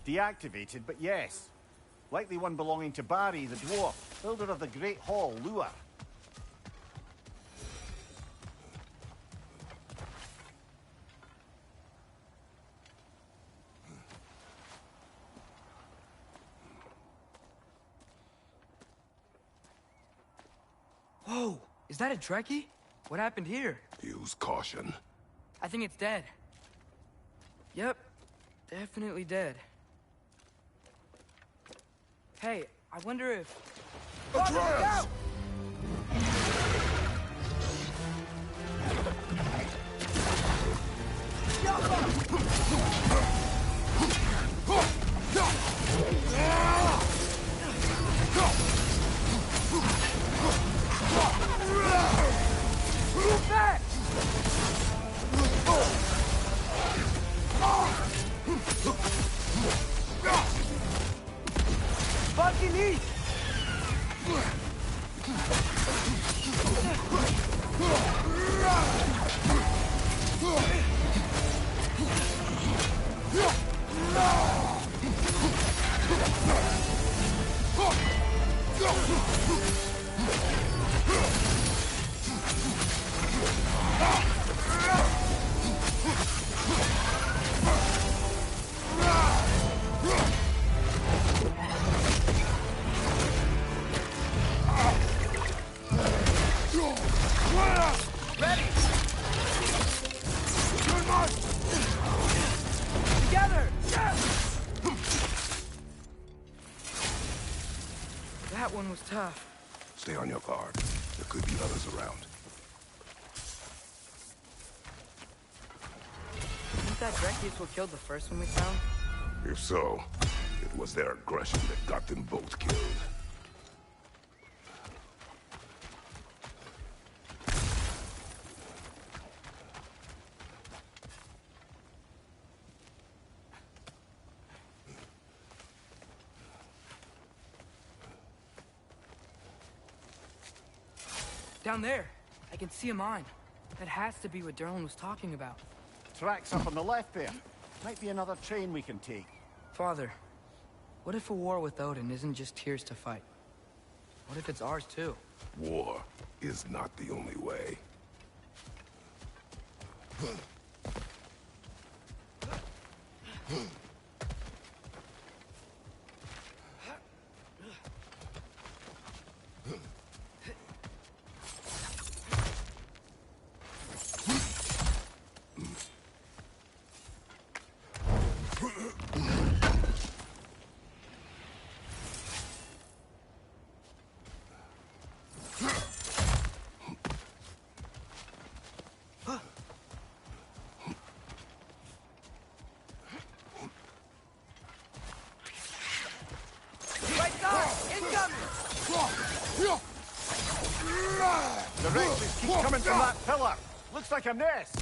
Deactivated, but yes. Likely one belonging to Barry, the dwarf, builder of the Great Hall, Lua. Whoa! Is that a Trekkie? What happened here? Use caution. I think it's dead. Yep. Definitely dead. Hey, I wonder if... Atreus! Move back! Fucking eat! That one was tough. Stay on your guard. There could be others around. Think that Drekkies what killed the first one we found? If so, it was their aggression that got them both killed. Down there. I can see a mine. That has to be what Derlin was talking about. Tracks up on the left there. Might be another train we can take. Father, what if a war with Odin isn't just Tyr's to fight? What if it's ours too? War is not the only way. The wretches keep coming from that pillar. Looks like a nest.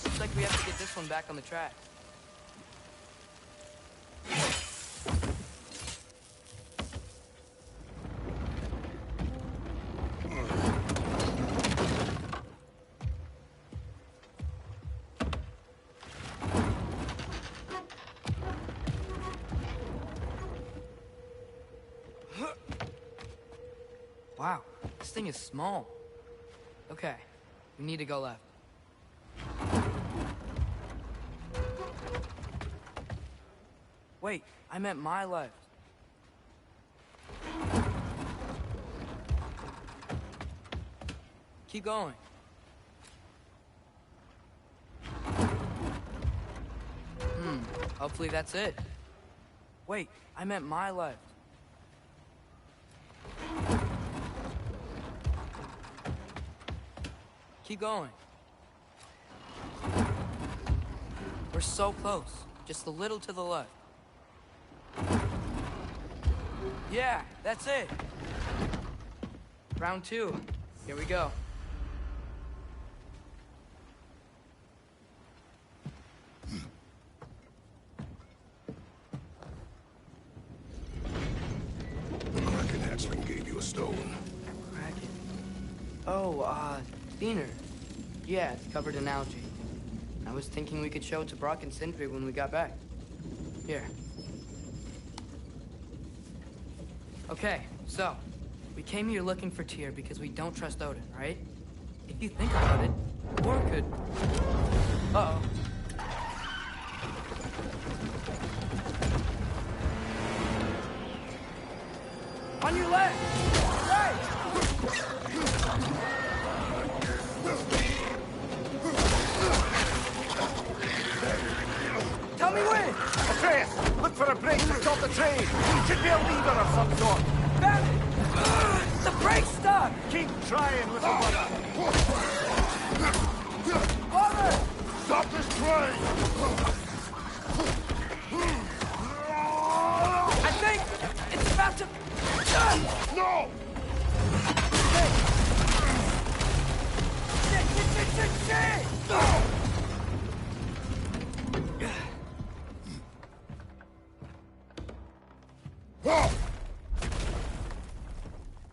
Looks like we have to get this one back on the track. This thing is small. Okay, we need to go left. Wait, I meant my left. Keep going. Hopefully that's it. Wait, I meant my left. Keep going. We're so close. Just a little to the left. Yeah, that's it. Round 2. Here we go. The Kraken hatchling gave you a stone. Kraken. Oh, Diener. Yeah, it's covered in algae. I was thinking we could show it to Brock and Sindri when we got back. Here. Okay, so, we came here looking for Tyr because we don't trust Odin, right? If you think about it, Thor could... Uh-oh. On your left! Right! Tell me when! Atreus, look for a break to stop the train. Should be a lever of some sort. Found it! The brake's stuck! Keep trying, little brother. Father! Stop this train! I think it's about to... No! Shit!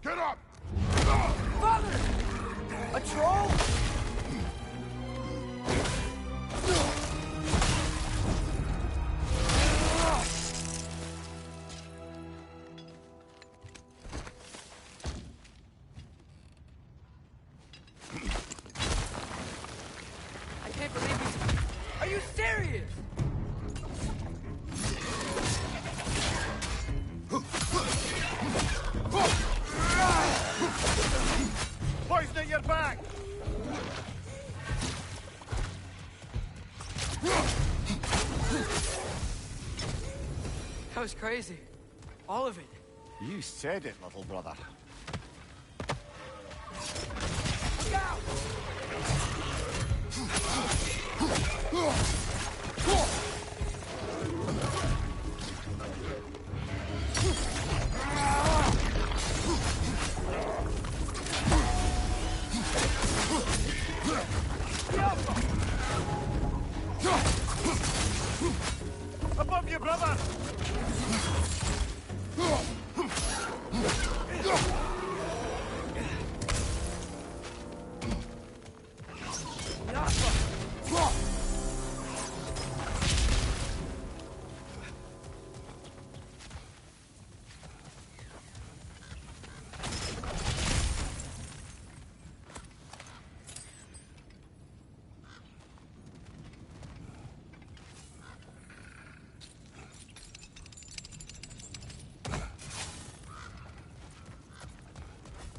Get up! Father! A troll? I can't believe you... Are you serious? Poison at your back. That was crazy. All of it. You said it, little brother. Look out! Above you, brother!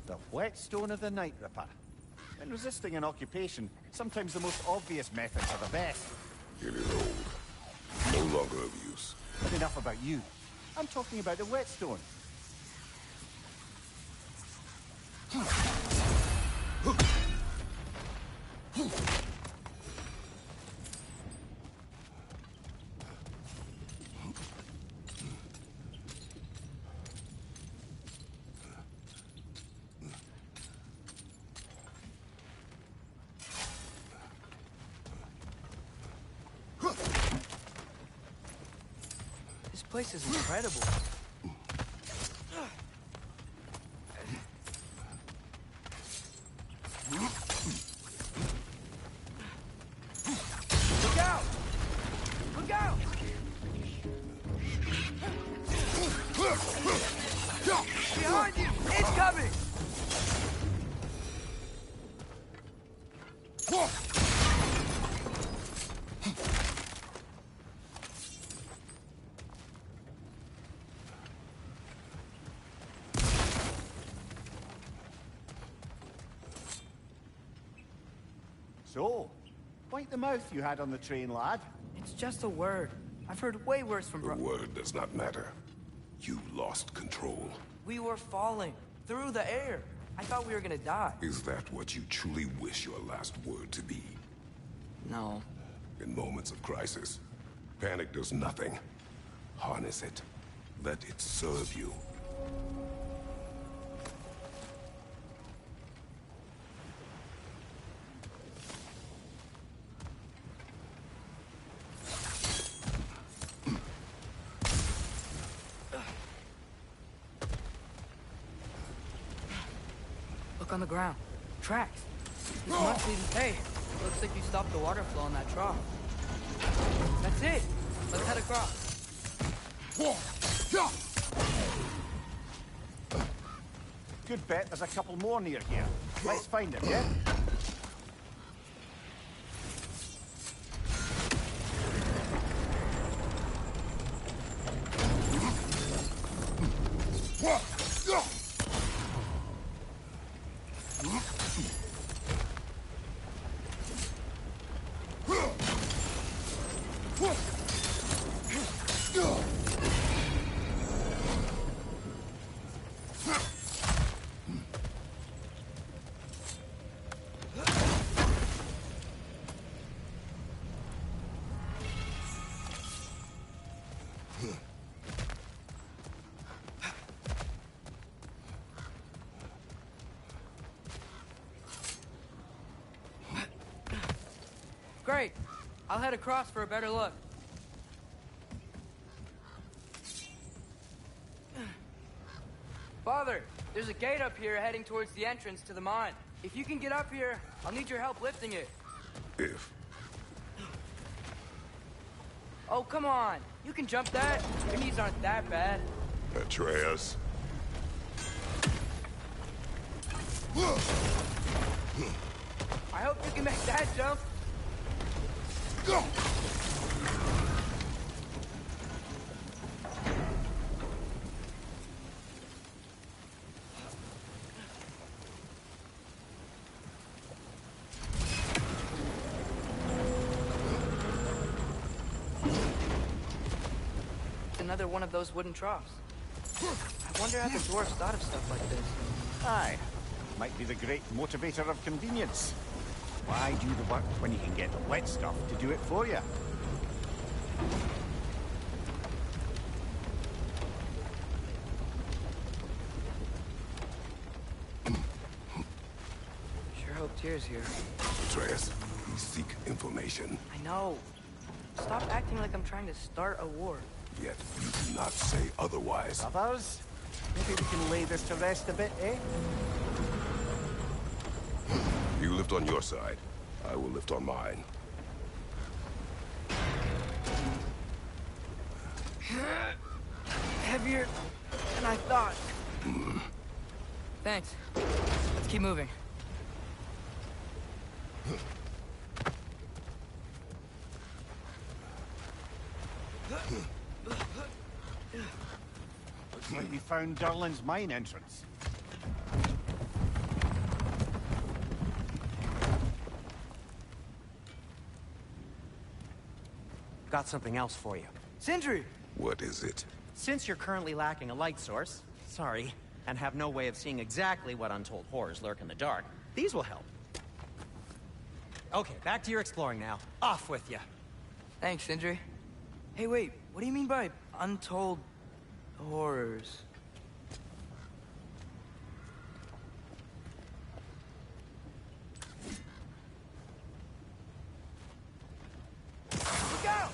The whetstone of the Night Ripper. In resisting an occupation, sometimes the most obvious methods are the best. It is old. No longer of use. But enough about you. I'm talking about the whetstone. This place is incredible. Look out! Look out! Behind you! It's coming! So, wipe the mouth you had on the train, lad. It's just a word. I've heard way worse from The word does not matter. You lost control. We were falling through the air. I thought we were gonna die. Is that what you truly wish your last word to be? No. In moments of crisis, panic does nothing. Harness it. Let it serve you. Look on the ground. Tracks. These must lead. Hey, looks like you stopped the water flow in that trough. That's it. Let's head across. Good bet there's a couple more near here. Let's find them, yeah? Great. I'll head across for a better look. Father, there's a gate up here heading towards the entrance to the mine. If you can get up here, I'll need your help lifting it. If. Oh, come on. You can jump that. Your knees aren't that bad. Atreus. I hope you can make that jump. Go! Another one of those wooden troughs. I wonder how the dwarves thought of stuff like this. Aye. Might be the great motivator of convenience. Why do the work when you can get the wet stuff to do it for you? Sure hope Tyr's here. Atreus, we seek information. I know. Stop acting like I'm trying to start a war. Yet you do not say otherwise. Others? Maybe we can lay this to rest a bit, eh? You lift on your side. I will lift on mine. Heavier than I thought. Thanks. Let's keep moving. Looks like we found Durlin's mine entrance. Got something else for you. Sindri! What is it? Since you're currently lacking a light source, sorry, and have no way of seeing exactly what untold horrors lurk in the dark, these will help. Okay, back to your exploring now. Off with you. Thanks, Sindri. Hey, wait. What do you mean by untold horrors? Look out!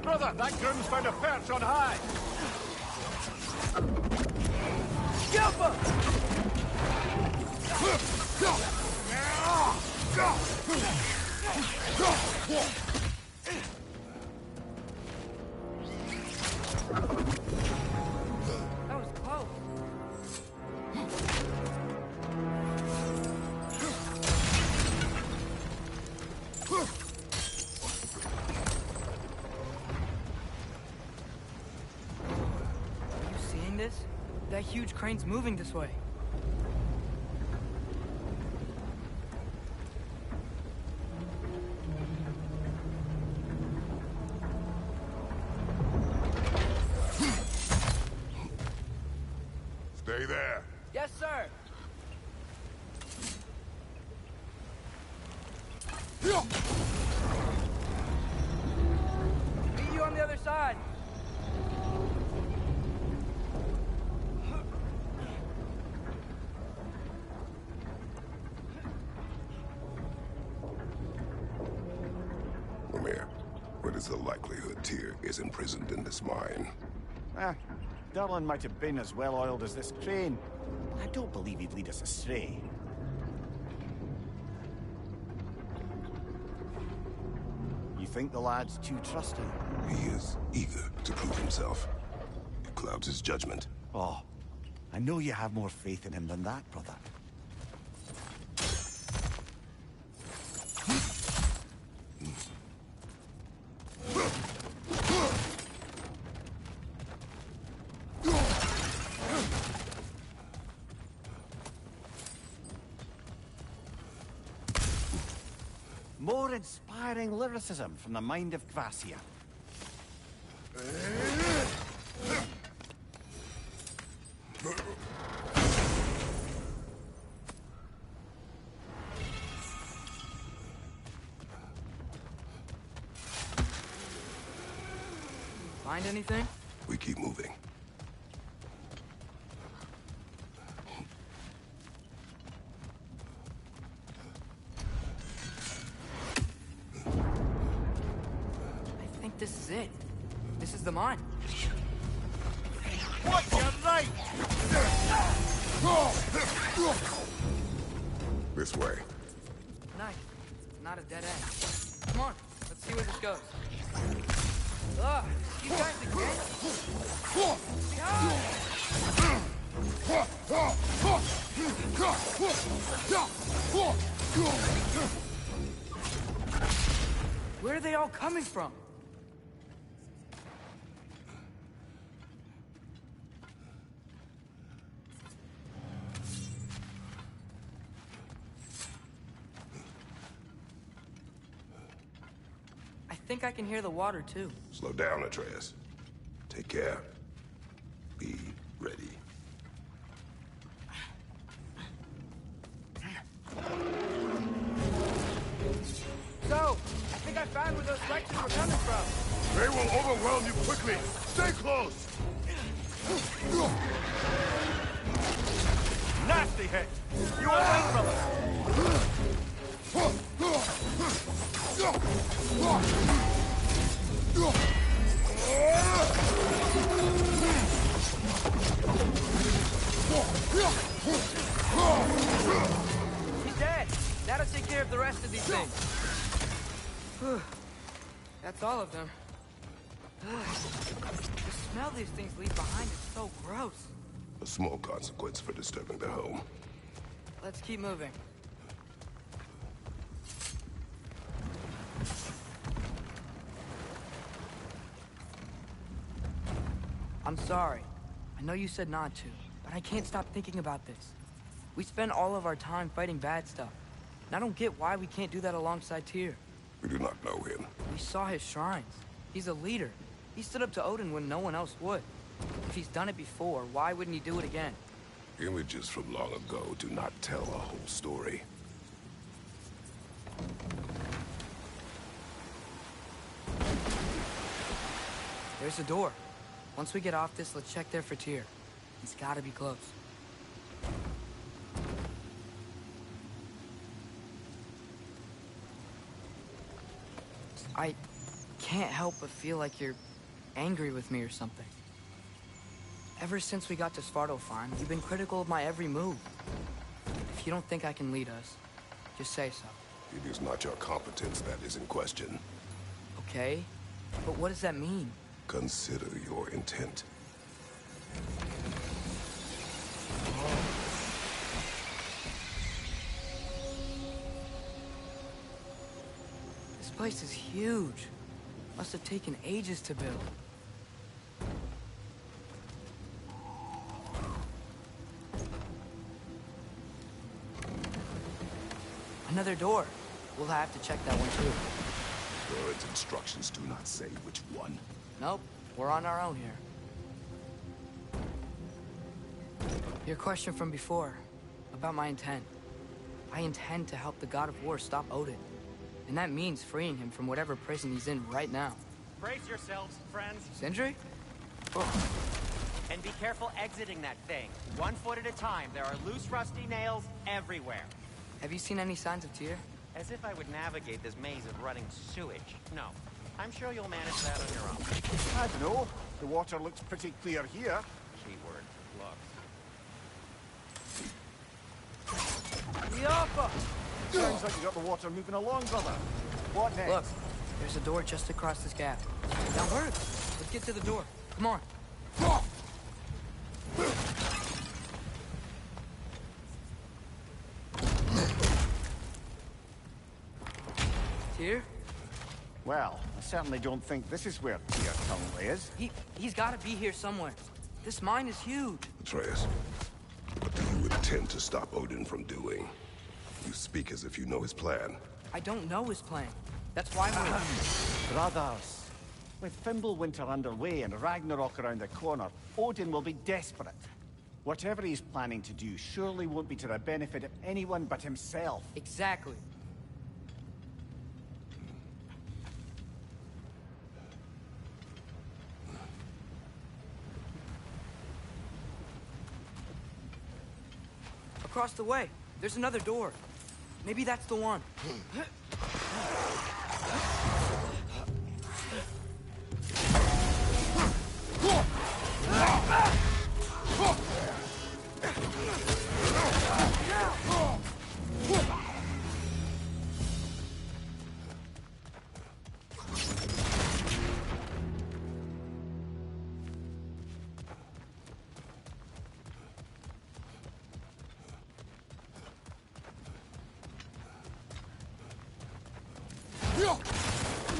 Brother, that groom's found a perch on high! That was close. seen this? That huge crane's moving this way. Stay there. Yes, sir. Meet you on the other side. Lemire, what is the likelihood Tyr is imprisoned in this mine? Durlin might have been as well-oiled as this crane. I don't believe he'd lead us astray. You think the lad's too trusting? He is eager to prove himself. It clouds his judgment. Oh, I know you have more faith in him than that, brother. More inspiring lyricism from the mind of Gracia. Find anything? We keep moving. I think this is it. This is the mine. What? You're right! This way. Nice. Not a dead end. Come on, let's see where this goes. Ugh, you guys again? Where are they all coming from? I think I can hear the water, too. Slow down, Atreus. Take care. Be ready. So, I think I found where those lectures were coming from. They will overwhelm you quickly. Stay close. Nasty hit! You away from us! He's dead. That'll take care of the rest of these things. Whew. That's all of them. Ugh. The smell these things leave behind is so gross. A small consequence for disturbing their home. Let's keep moving. I'm sorry. I know you said not to, but I can't stop thinking about this. We spend all of our time fighting bad stuff, and I don't get why we can't do that alongside Tyr. We do not know him. We saw his shrines. He's a leader. He stood up to Odin when no one else would. If he's done it before, why wouldn't he do it again? Images from long ago do not tell a whole story. There's a door. Once we get off this, let's check there for Tyr. He's gotta be close. I can't help but feel like you're angry with me or something. Ever since we got to Sparta Farm, you've been critical of my every move. If you don't think I can lead us, just say so. It is not your competence that is in question. Okay? But what does that mean? Consider your intent. This place is huge. Must have taken ages to build. Another door. We'll have to check that one too. Birds' instructions do not say which one. Nope, we're on our own here. Your question from before, about my intent. I intend to help the God of War stop Odin. And that means freeing him from whatever prison he's in right now. Brace yourselves, friends. Sindri? And be careful exiting that thing. 1 foot at a time. There are loose, rusty nails everywhere. Have you seen any signs of Tyr? As if I would navigate this maze of running sewage. No. I'm sure you'll manage that on your own. I don't know. The water looks pretty clear here. Keyword, looks. Yappa! Sounds like you got the water moving along, brother. What next? Look, there's a door just across this gap. That works. Let's get to the door. Come on. Tyr? Well, I certainly don't think this is where Tyr currently is. He's gotta be here somewhere. This mine is huge. Atreus, what do you intend to stop Odin from doing? You speak as if you know his plan. I don't know his plan. That's why we're... Brothers, with Fimbulwinter underway and Ragnarok around the corner, Odin will be desperate. Whatever he's planning to do surely won't be to the benefit of anyone but himself. Exactly. Across the way, there's another door. Maybe that's the one.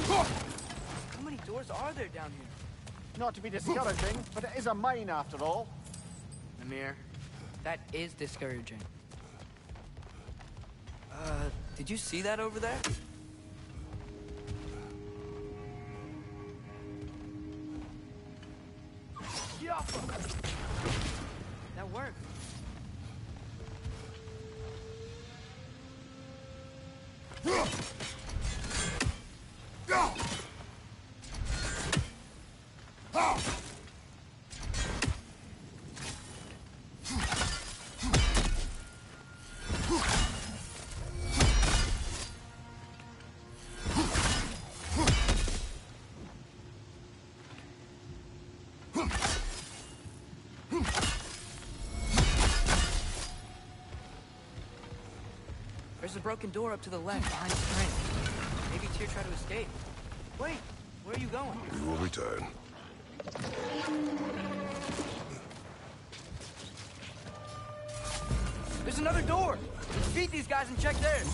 How many doors are there down here? Not to be discouraging, but it is a mine after all. Amir, that is discouraging. Did you see that over there? That worked. There's a broken door up to the left behind the train. Maybe Tyr tried to escape. Wait, where are you going? We will return. There's another door! Let's beat these guys and check theirs!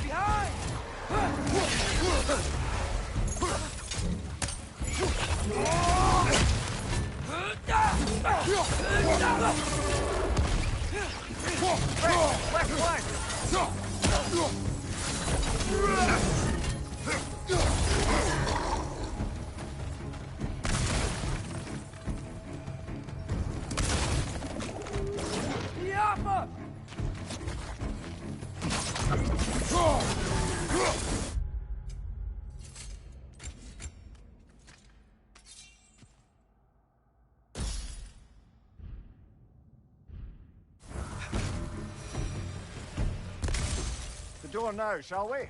Behind! The door now, shall we?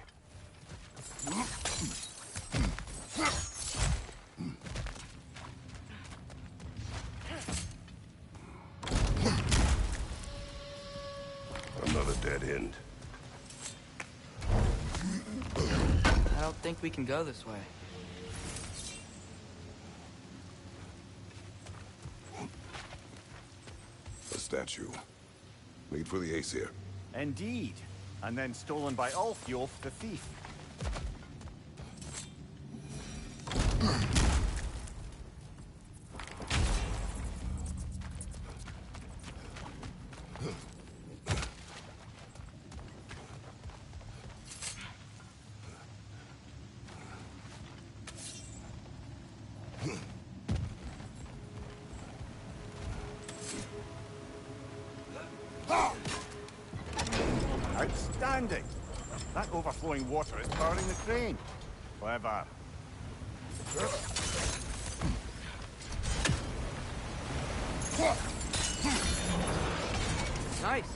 Another dead end. don't think we can go this way. A statue. Made for the Aesir. Indeed. And then stolen by Ulfjolf the thief. Outstanding! That overflowing water is powering the crane. Clever. Nice.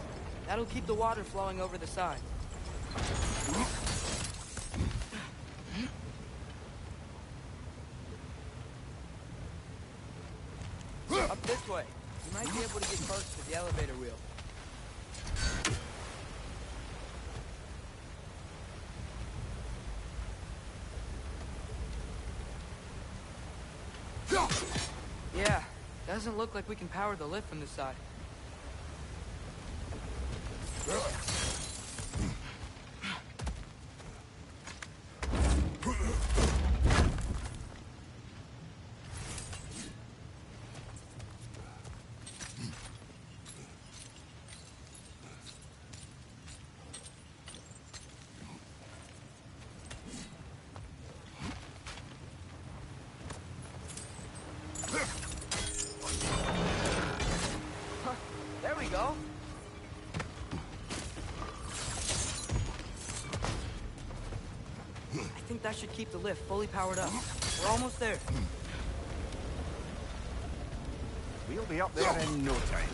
That'll keep the water flowing over the side. Up this way. You might be able to get close to the elevator wheel. Yeah, doesn't look like we can power the lift from this side. There we go. I think that should keep the lift fully powered up. We're almost there. We'll be up there in no time.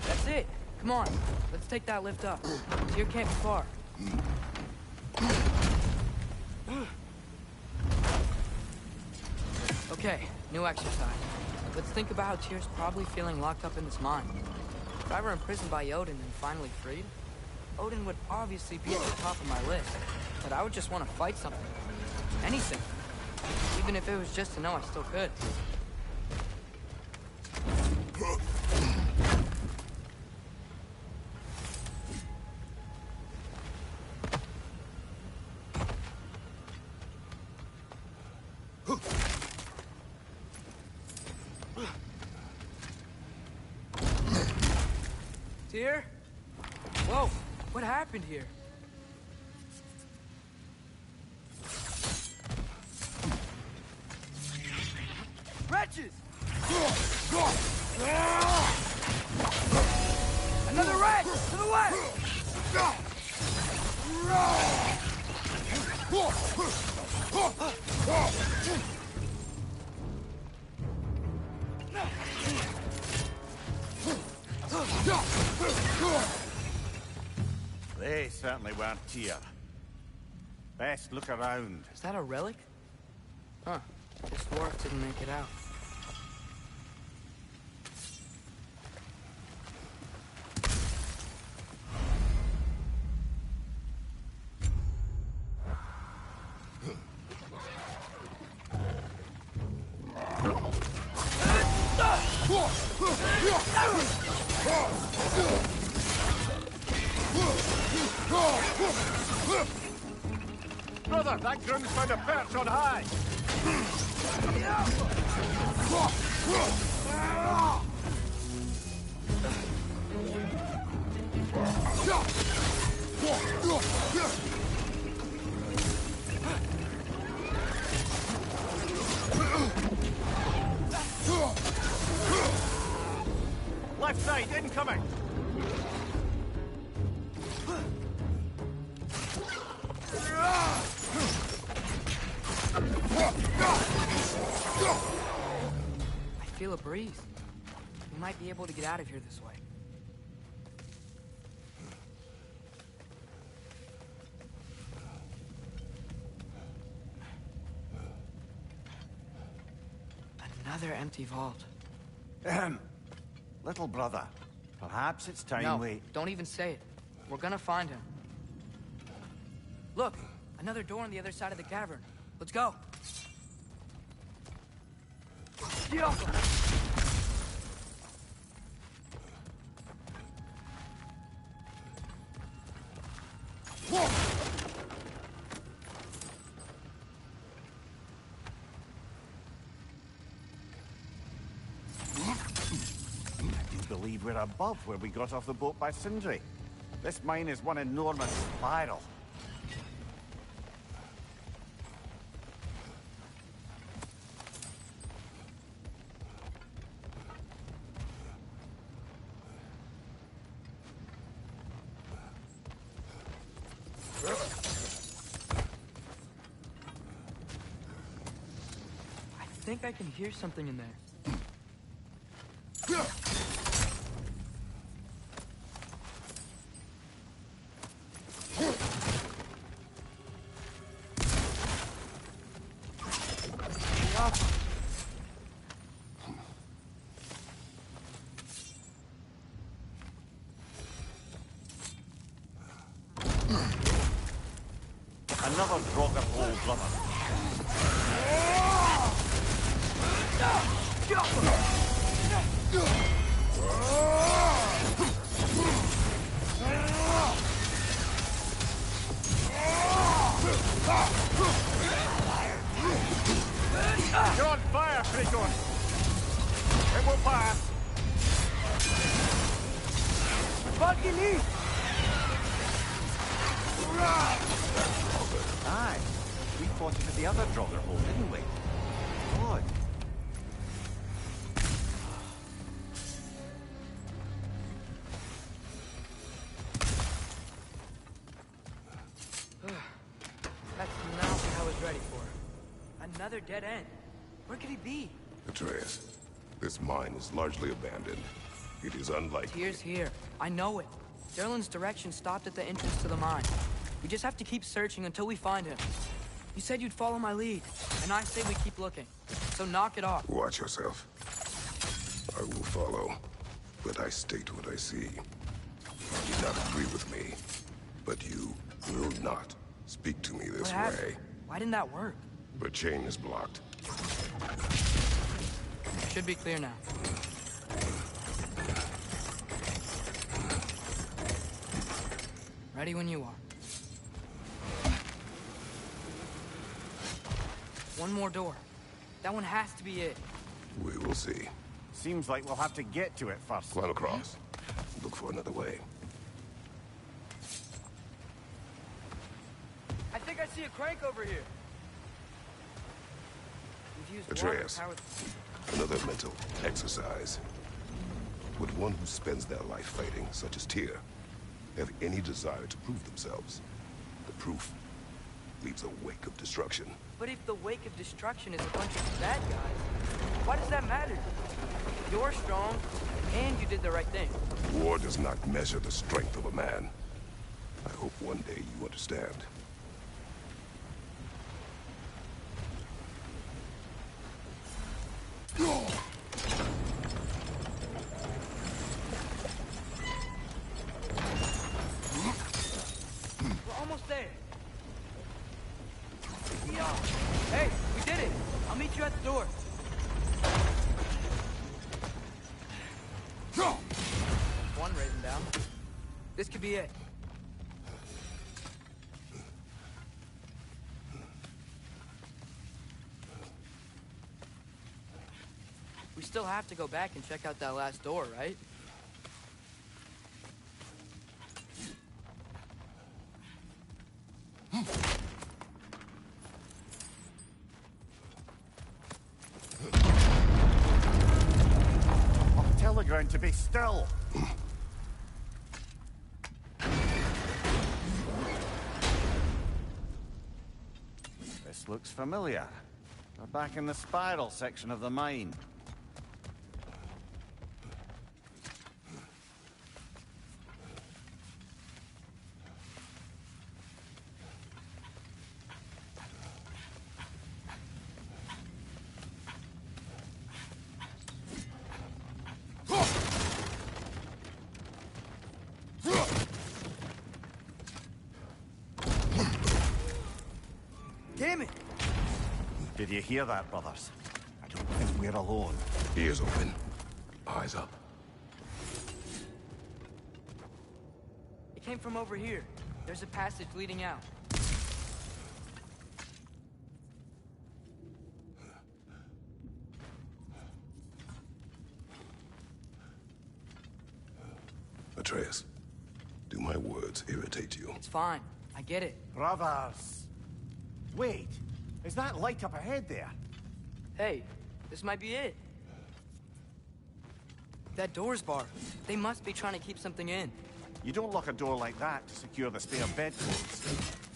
That's it. Come on. Let's take that lift up. Here can't be far. Okay, new exercise. Let's think about how Tyr's probably feeling locked up in this mine. If I were imprisoned by Odin and finally freed, Odin would obviously be at the top of my list. But I would just want to fight something. Anything. Even if it was just to know I still could. Tyr? Whoa, what happened here? Wretches! Another wretch! To the west! They certainly weren't Tyr. Best look around. Is that a relic? Huh. This dwarf didn't make it out. Brother, that groom's found a perch on high! Left side, incoming! I feel a breeze. We might be able to get out of here this way. Another empty vault. Little brother, perhaps it's time No, we... don't even say it. We're gonna find him. Look, another door on the other side of the cavern. Let's go. I do believe we're above where we got off the boat by Sindri. This mine is one enormous spiral. I think I can hear something in there. Another drop of old brother. You're on fire, Kratos! It will pass! Aye. We fought it at the other Draugr hole, didn't we? Good. That's not what I was ready for. Another dead end. Where could he be? Atreus, this mine is largely abandoned. It is unlikely. Tyr's here. I know it. Derlin's direction stopped at the entrance to the mine. We just have to keep searching until we find him. You said you'd follow my lead, and I say we keep looking. So knock it off. Watch yourself. I will follow, but I state what I see. You do not agree with me, but you will not speak to me this What happened? way. Why didn't that work? The chain is blocked. Should be clear now. Ready when you are. One more door. That one has to be it. We will see. Seems like we'll have to get to it first. Climb across. Look for another way. I think I see a crank over here. We've used water Atreus, to power another mental exercise. Would one who spends their life fighting, such as Tyr, have any desire to prove themselves? The proof leaves a wake of destruction. But if the wake of destruction is a bunch of bad guys, why does that matter? You're strong, and you did the right thing. War does not measure the strength of a man. I hope one day you understand. We're almost there. Yeah. Hey, we did it. I'll meet you at the door. One raising down. This could be it. We still have to go back and check out that last door, right? I'll tell the ground to be still. This looks familiar. We're back in the spiral section of the mine. Did you hear that, brothers? I don't think we're alone. Ears open, eyes up. It came from over here. There's a passage leading out. Atreus, do my words irritate you? It's fine. I get it. Brothers! Wait, is that light up ahead there? Hey, this might be it. That door's barred. They must be trying to keep something in. You don't lock a door like that to secure the spare bedposts.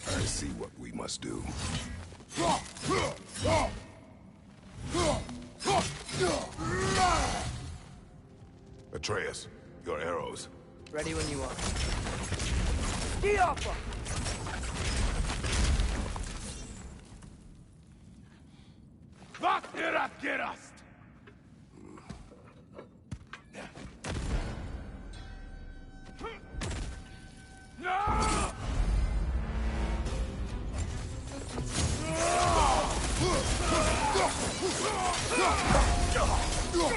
I see what we must do. Atreus, your arrows. Ready when you are. Diapa!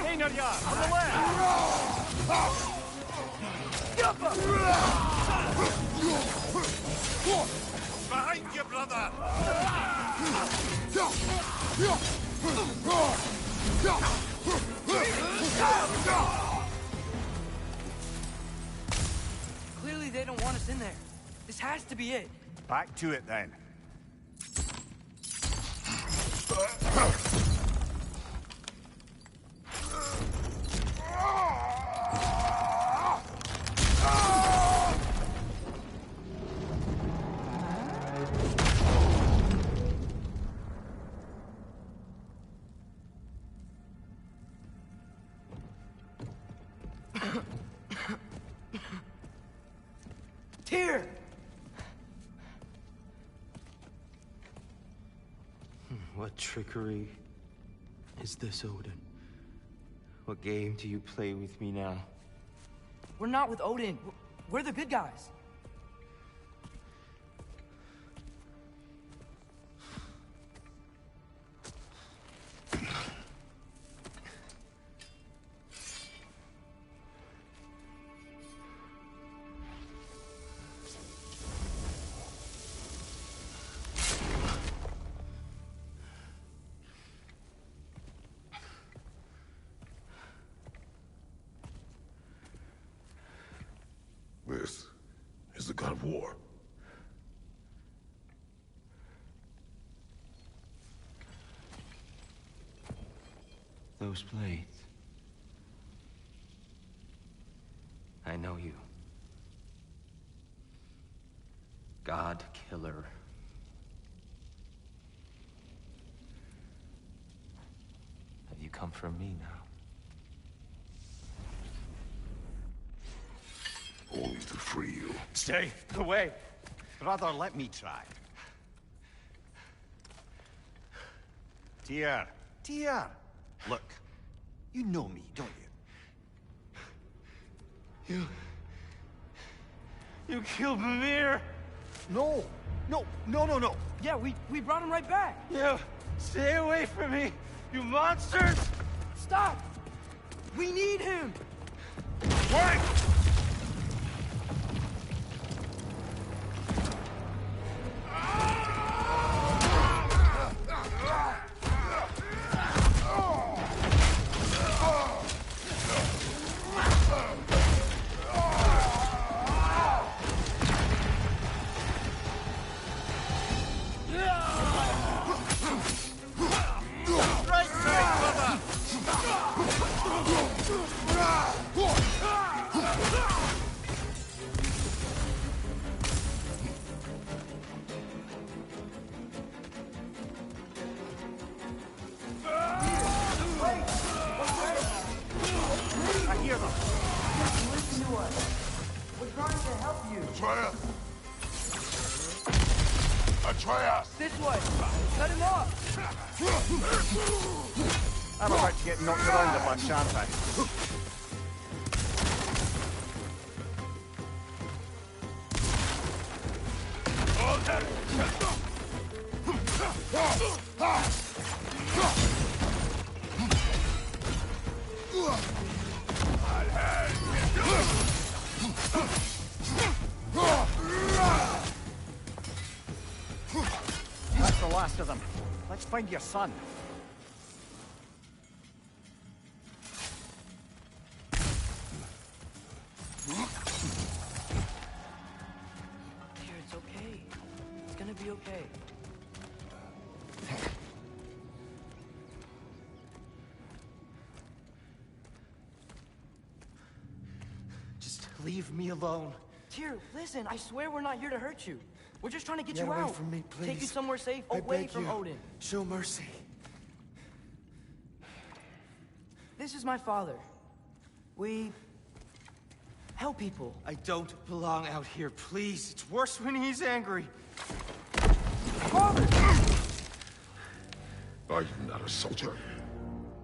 Einarjar, on the left! Behind you, brother! Clearly they don't want us in there. This has to be it. Back to it, then. Tyr! What trickery is this, Odin? What game do you play with me now? We're not with Odin. We're the good guys. This is the god of war. Those blades. I know you. God killer. Have you come for me now? Only to free you. Stay away. Brother, let me try. Tyr. Tyr. Look, you know me, don't you? You killed Mimir! No. No. Yeah, we brought him right back. You stay away from me, you monsters! Stop! We need him! Wait! Atreus! This way! Cut him off! I'm about to get knocked around a bunch, aren't I? That's the last of them. Let's find your son. Dear, it's okay. It's gonna be okay. Just leave me alone. Tyr, listen, I swear we're not here to hurt you. We're just trying to get Get you away out. from me, Take you please. somewhere safe, I away beg from you. Odin. Show mercy. This is my father. We help people. I don't belong out here, please. It's worse when he's angry. Father! Are you not a soldier?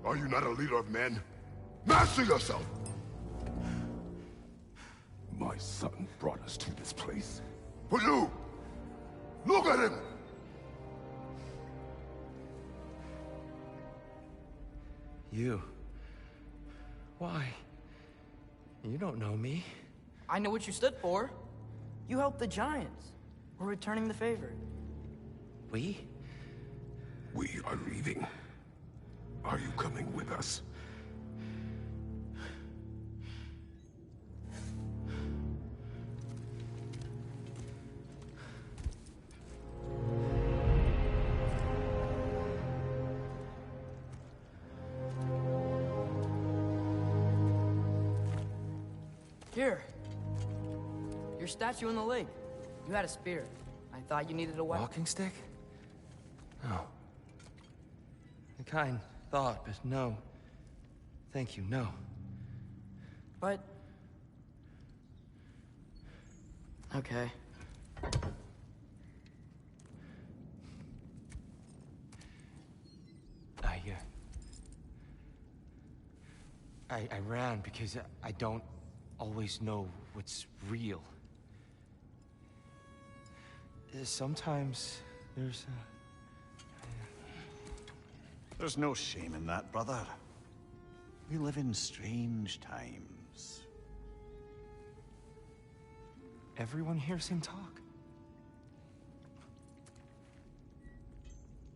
Are you not a leader of men? Master yourself! My son brought us to this place. For you! Look at him! You. Why? You don't know me. I know what you stood for. You helped the Giants. We're returning the favor. We? We are leaving. Are you coming with us? Here. Your statue in the lake. You had a spear. I thought you needed a weapon. Walking stick? No. A kind thought, but no. Thank you, no. But... okay. I ran because I don't always know what's real. Sometimes there's There's no shame in that, brother. We live in strange times. Everyone hears him talk.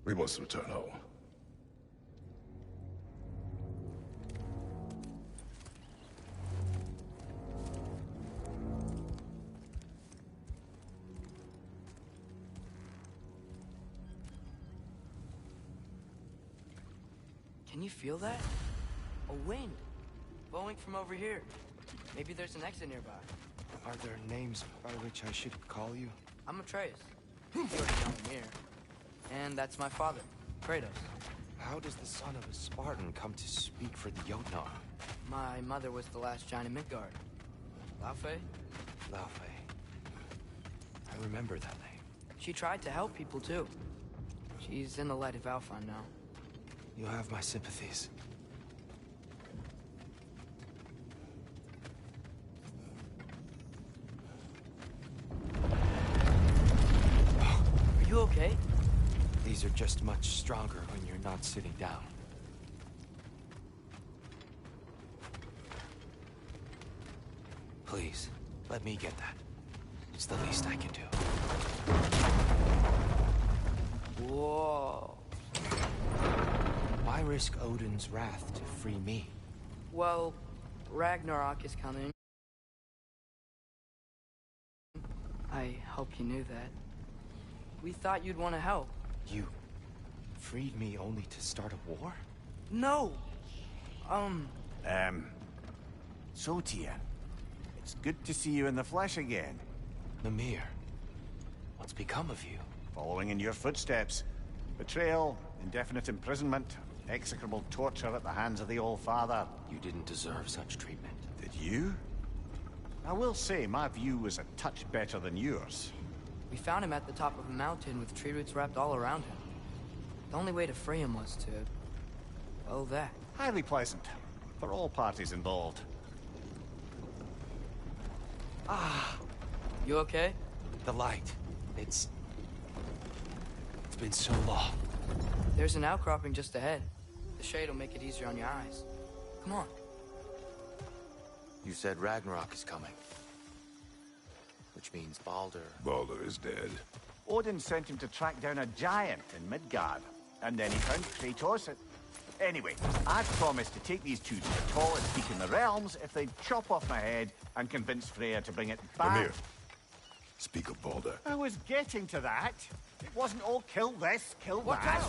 We must return home. Can you feel that? A wind. Blowing from over here. Maybe there's an exit nearby. Are there names by which I should call you? I'm Atreus. You already know him here. And that's my father, Kratos. How does the son of a Spartan come to speak for the Jotnar? My mother was the last giant in Midgard. Laufey? Laufey. I remember that name. She tried to help people too. She's in the light of Alphon now. You have my sympathies. Are you okay? These are just much stronger when you're not sitting down. Please, let me get that. It's the least I can do. Whoa. Why risk Odin's wrath to free me? Well, Ragnarok is coming. I hope you knew that. We thought you'd want to help. You freed me only to start a war? No! So Tyr, it's good to see you in the flesh again. Mimir, what's become of you? Following in your footsteps. Betrayal, indefinite imprisonment, execrable torture at the hands of the Old Father. You didn't deserve such treatment. Did you? I will say, my view was a touch better than yours. We found him at the top of a mountain with tree roots wrapped all around him. The only way to free him was to... well, that. Highly pleasant, for all parties involved. You okay? The light. It's been so long. There's an outcropping just ahead. The shade will make it easier on your eyes. Come on. You said Ragnarok is coming. Which means Baldur. Baldur is dead. Odin sent him to track down a giant in Midgard, and then he found Kratos. Anyway, I've promised to take these two to the tallest peak in the realms if they chop off my head and convince Freya to bring it back. Come here. Speak of Baldur. I was getting to that. It wasn't all kill this, kill that.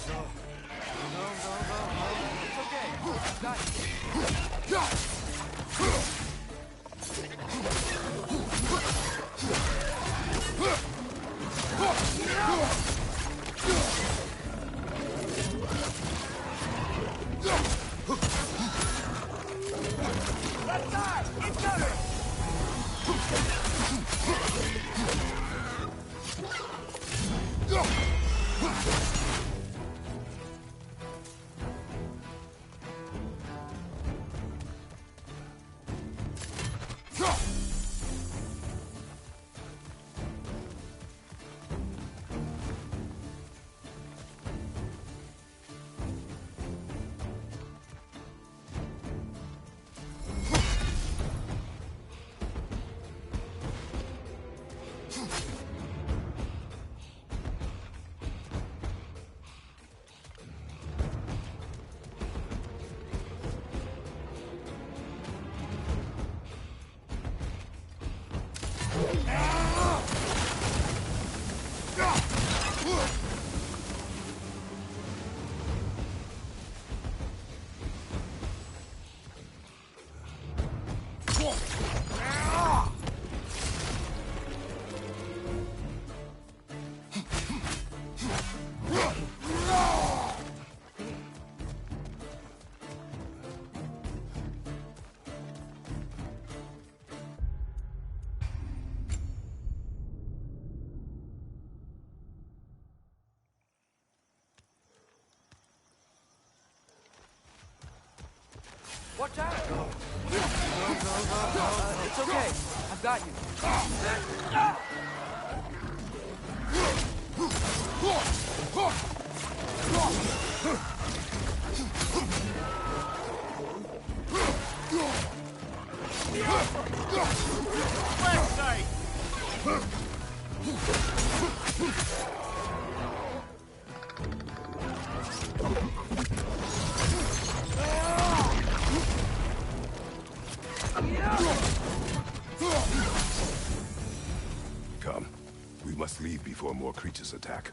Let's die! Incoming! Watch out! It's okay. I've got you. Left side! Come. We must leave before more creatures attack.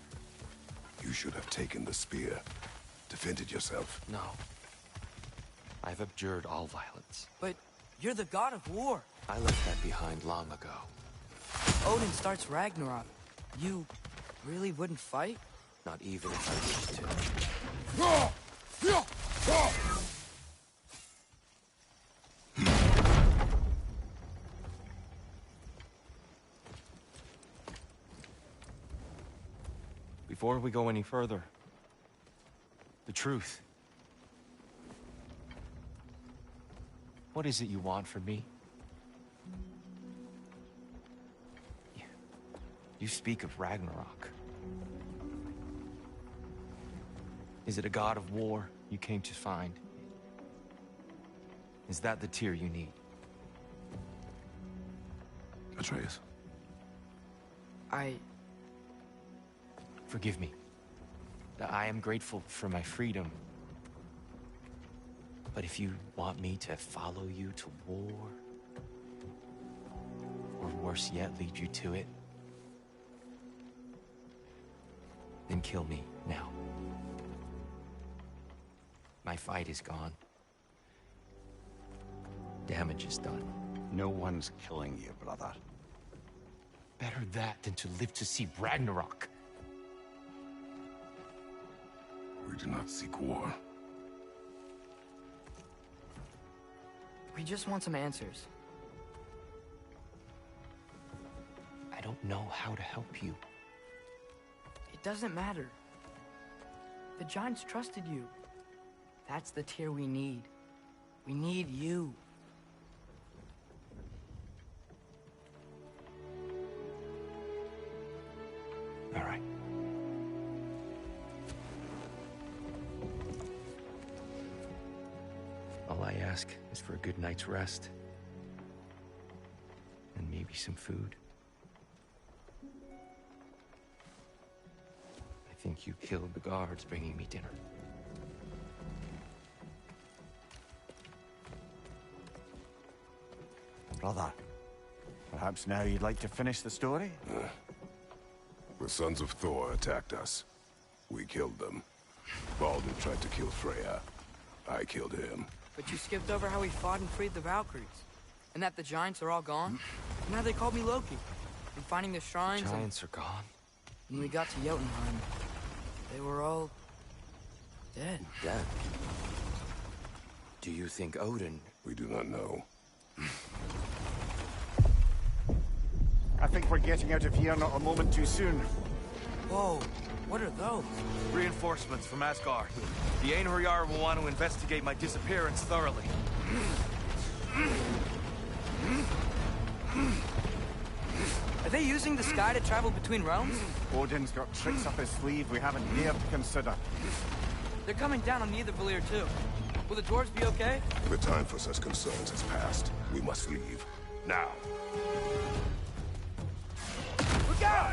You should have taken the spear. Defended yourself. No. I've abjured all violence. But you're the god of war. I left that behind long ago. Odin starts Ragnarok. You really wouldn't fight? Not even if I wished to. Before we go any further, the truth. What is it you want from me? You speak of Ragnarok. Is it a god of war you came to find? Is that the tear you need? Atreus. Forgive me. I am grateful for my freedom. But if you want me to follow you to war, or worse yet, lead you to it, then kill me now. My fight is gone. Damage is done. No one's killing you, brother. Better that than to live to see Ragnarok. We do not seek war. We just want some answers. I don't know how to help you. It doesn't matter. The giants trusted you. That's the tear we need. We need you. All right. All I ask is for a good night's rest maybe some food. I think you killed the guards bringing me dinner. Brother, perhaps now you'd like to finish the story? The sons of Thor attacked us. We killed them. Baldur tried to kill Freya. I killed him. But you skipped over how we fought and freed the Valkyries. And that the giants are all gone. And how they called me Loki. And finding the shrines. Giants are gone. When we got to Jotunheim, they were all dead. Dead. Do you think Odin... We do not know. I think we're getting out of here not a moment too soon. Whoa, what are those? Reinforcements from Asgard. The Einherjar will want to investigate my disappearance thoroughly. Are they using the sky to travel between realms? Odin's got tricks up his sleeve we haven't dared to consider. They're coming down on Nidavellir too. Will the dwarves be okay? The time for such concerns has passed. We must leave. Now. Look out!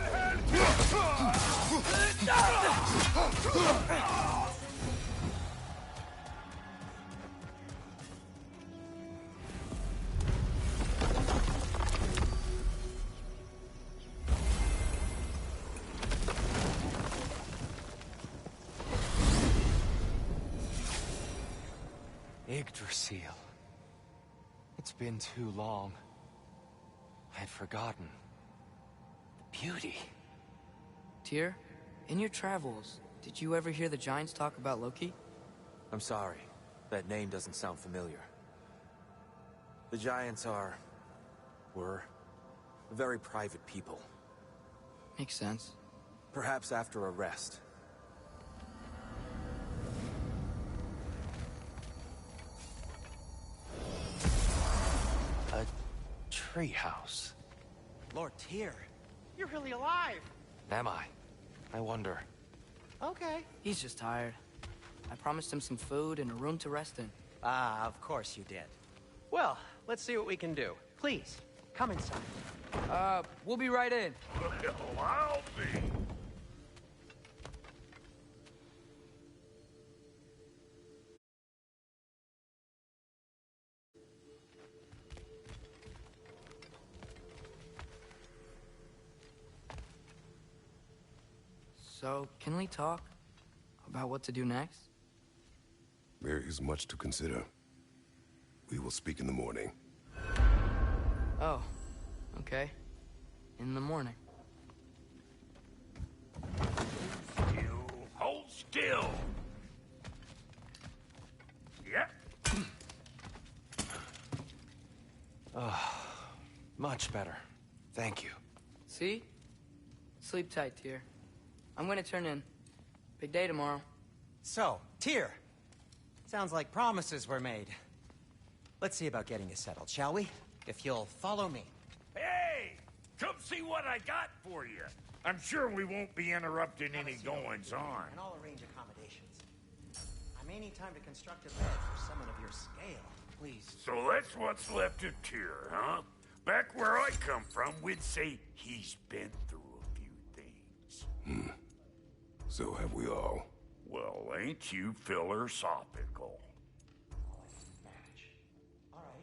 Yggdrasil. It's been too long. I had forgotten. The beauty. Tyr, in your travels, did you ever hear the giants talk about Loki? I'm sorry. That name doesn't sound familiar. The Giants were very private people. Makes sense. Perhaps after a rest. A treehouse. Lord Tyr, you're really alive. Am I? I wonder. Okay. He's just tired. I promised him some food and a room to rest in. Ah, of course you did. Well, let's see what we can do. Please, come inside. We'll be right in. I'll be. So, can we talk about what to do next? There is much to consider. We will speak in the morning. Oh, okay. In the morning. Still. Hold still. Yep. Much better. Thank you. See? Sleep tight, Tyr. I'm gonna turn in. Big day tomorrow. So, Tyr. Sounds like promises were made. Let's see about getting you settled, shall we? If you'll follow me. Hey! Come see what I got for you. I'm sure we won't be interrupting any goings-on. And I'll arrange accommodations. I may need time to construct a bed for someone of your scale. Please. So that's what's left of Tyr, huh? Back where I come from, we'd say he's been through a few things. So have we all. Well, ain't you philosophical? All right.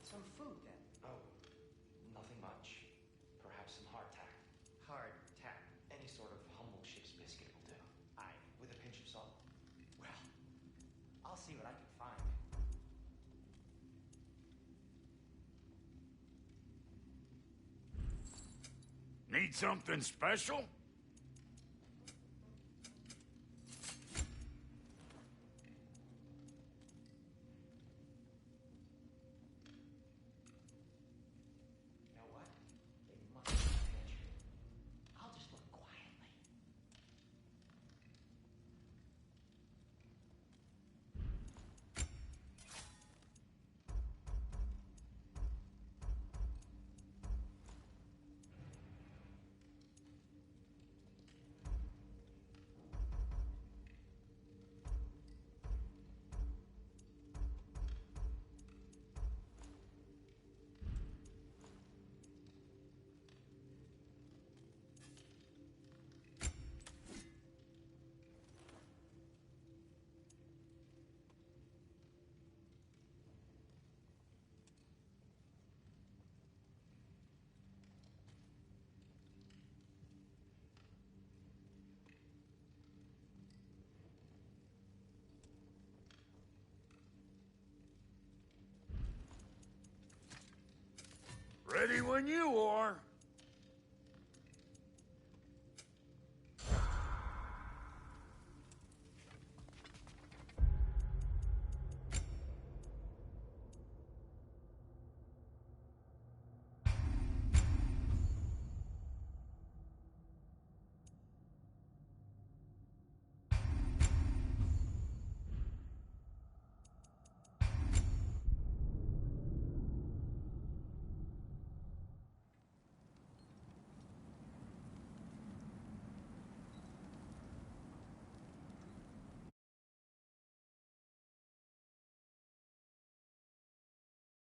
Some food then. Oh, nothing much. Perhaps some hardtack. Hardtack. Any sort of humble ship's biscuit will do. Aye. With a pinch of salt. Well, I'll see what I can find. Need something special? You know what? They must be in the pantry. I'll just look quietly. Ready when you are.